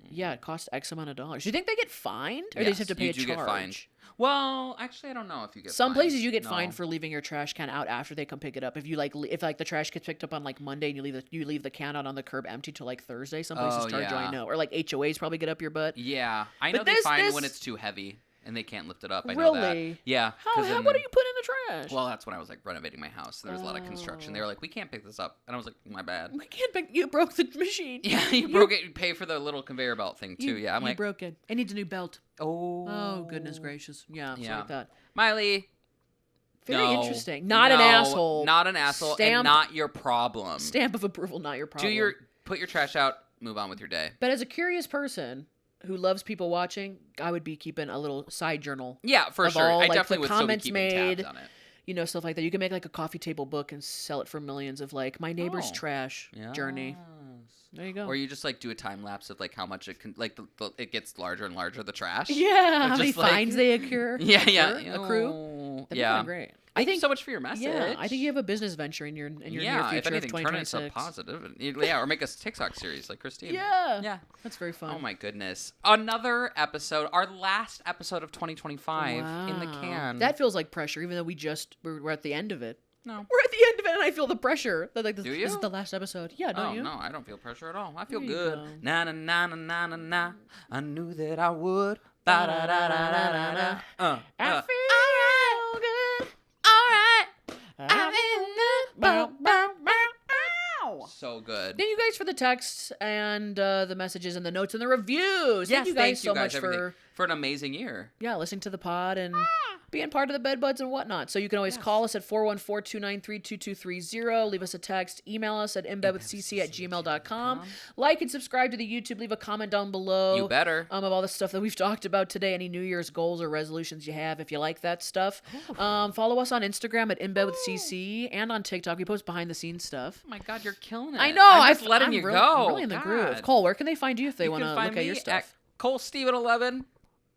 yeah, it costs X amount of dollars. Do you think they get fined, or they just have to pay you a do charge? get fined. Well, actually, I don't know if you get Some fined. places you get No. fined for leaving your trash can out after they come pick it up. If you if the trash gets picked up on like Monday and you leave the can out on the curb empty till like Thursday. Some places Oh, charge you, I yeah. know, or like HOAs probably get up your butt. Yeah, I know But they this- find this- when it's too heavy and they can't lift it up. I know that. Really? Yeah. How? 'cause then- What do you put in the trash? Well, that's when I was like renovating my house. There was a lot of construction. They were like, "We can't pick this up," and I was like, "My bad." we can't pick. You broke the machine. Yeah, you broke it. You pay for the little conveyor belt thing too. Yeah, I'm you like, broke it. It needs a new belt. oh, Oh goodness gracious. Yeah. Yeah. Like that. Miley. Very no, interesting. Not an no, asshole. Not an asshole, and Stamp- not your problem. Stamp of approval, not your problem. Put your trash out. Move on with your day. But as a curious person who loves people watching, I would be keeping a little side journal. Yeah, for Of sure. all, I like, definitely the would still be comments keeping made. tabs on it. You know, stuff like that. You can make like a coffee table book and sell it for millions of like my neighbor's Oh. trash journey. Yes. There you go. Or you just like do a time lapse of like how much it can like it gets larger and larger the trash. Yeah, how many Just, like- fines they accrue? Yeah. Accrue. Oh, That'd be yeah. kinda great. Thank you so much for your message. Yeah, I think you have a business venture in your near yeah, future if anything, of turn it into 2026. positive. Yeah, or make a TikTok series like Christine. Yeah, Yeah. that's very fun. Oh my goodness. Another episode, our last episode of 2025 in the Wow. can. That feels like pressure, even though we're at the end of it. No. We're at the end of it, and I feel the pressure. That like this, Do this is you? the last episode. Yeah, don't Oh you? no, I don't feel pressure at all. I feel There you good. go. Na na na na na na na. I knew that I would. Ba da da da da da da. I feel good. All right. I feel good. Bow, bow, bow, so good. Thank you guys for the texts and the messages and the notes and the reviews. Yes, Thank you guys so much everything. For an amazing year. listening to the pod and being part of the bed buds and whatnot. So you can always call us at 414-293-2230. Leave us a text. Email us at inbedwithcc@gmail.com. Like and subscribe to the YouTube. Leave a comment down below. You better. Of all the stuff that we've talked about today. Any New Year's goals or resolutions you have, if you like that stuff. Follow us on Instagram at inbedwithcc and on TikTok. We post behind the scenes stuff. Oh my God, you're killing it. I know. I'm just letting you really, go. I'm really in the groove. Cole, where can they find you if they want to look at your stuff? At ColeSteven11.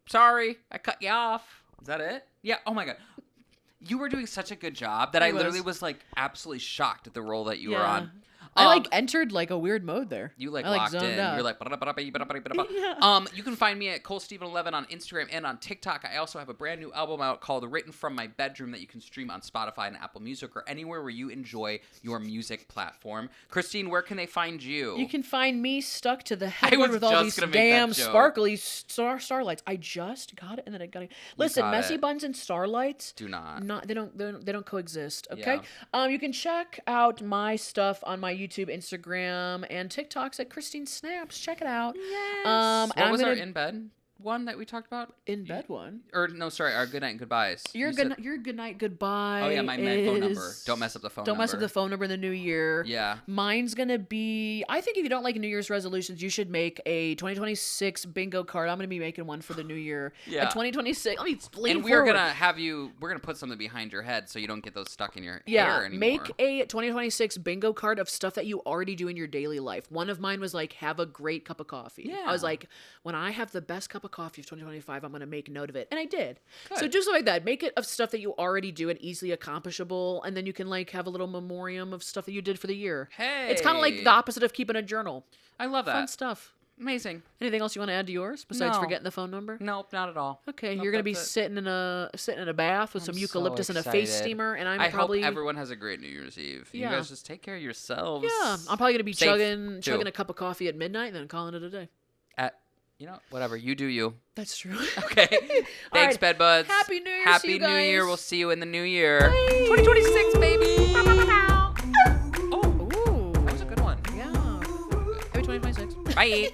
Sorry, I cut you off. Is that it? Yeah. Oh my God. You were doing such a good job that I literally was like absolutely shocked at the role that you were on. I entered like a weird mode there. You I locked zoned in. out. You're like. You can find me at ColeSteven11 on Instagram and on TikTok. I also have a brand new album out called "Written from My Bedroom" that you can stream on Spotify and Apple Music or anywhere where you enjoy your music platform. Christine, where can they find you? You can find me stuck to the headboard with all these damn sparkly starlights. I just got it, and then I got it. Listen, messy buns and starlights do not. They don't coexist. Okay. Yeah. You can check out my stuff on my YouTube, Instagram, and TikToks at Christine Snaps. Check it out. Yes. What was our in bed one that we talked about? In bed one? Or no, sorry, our good night and goodbyes. Your good night goodbye. Oh yeah, my phone number. Don't mess up the phone number. Don't mess up the phone number in the new year. Yeah. Mine's gonna be. I think if you don't like New Year's resolutions, you should make a 2026 bingo card. I'm gonna be making one for the new year. Yeah. A 2026. Let me lean and we're forward. gonna have you. We're gonna put something behind your head so you don't get those stuck in your hair anymore. Make a 2026 bingo card of stuff that you already do in your daily life. One of mine was like, have a great cup of coffee. Yeah. I was like, when I have the best cup of coffee of 2025, I'm going to make note of it. And I did. Good. So do something like that. Make it of stuff that you already do and easily accomplishable. And then you can like have a little memoriam of stuff that you did for the year. Hey. It's kind of like the opposite of keeping a journal. I love that. Fun stuff. Amazing. Anything else you want to add to yours besides No. forgetting the phone number? Nope, not at all. Okay, Nope, you're gonna be that's it. sitting in a bath with some I'm eucalyptus so and a face excited. steamer, and I probably hope everyone has a great New Year's Eve. You guys just take care of yourselves. yeah. I'm probably gonna be Safe, chugging too. a cup of coffee at midnight and then calling it a day. Whatever. You do you. That's true. Okay. Thanks, right. bed buds. Happy New Year. Happy see you New guys. Year. We'll see you in the new year. Bye. 2026, baby. Ooh. That was a good one. Yeah. Happy 2026. Bye.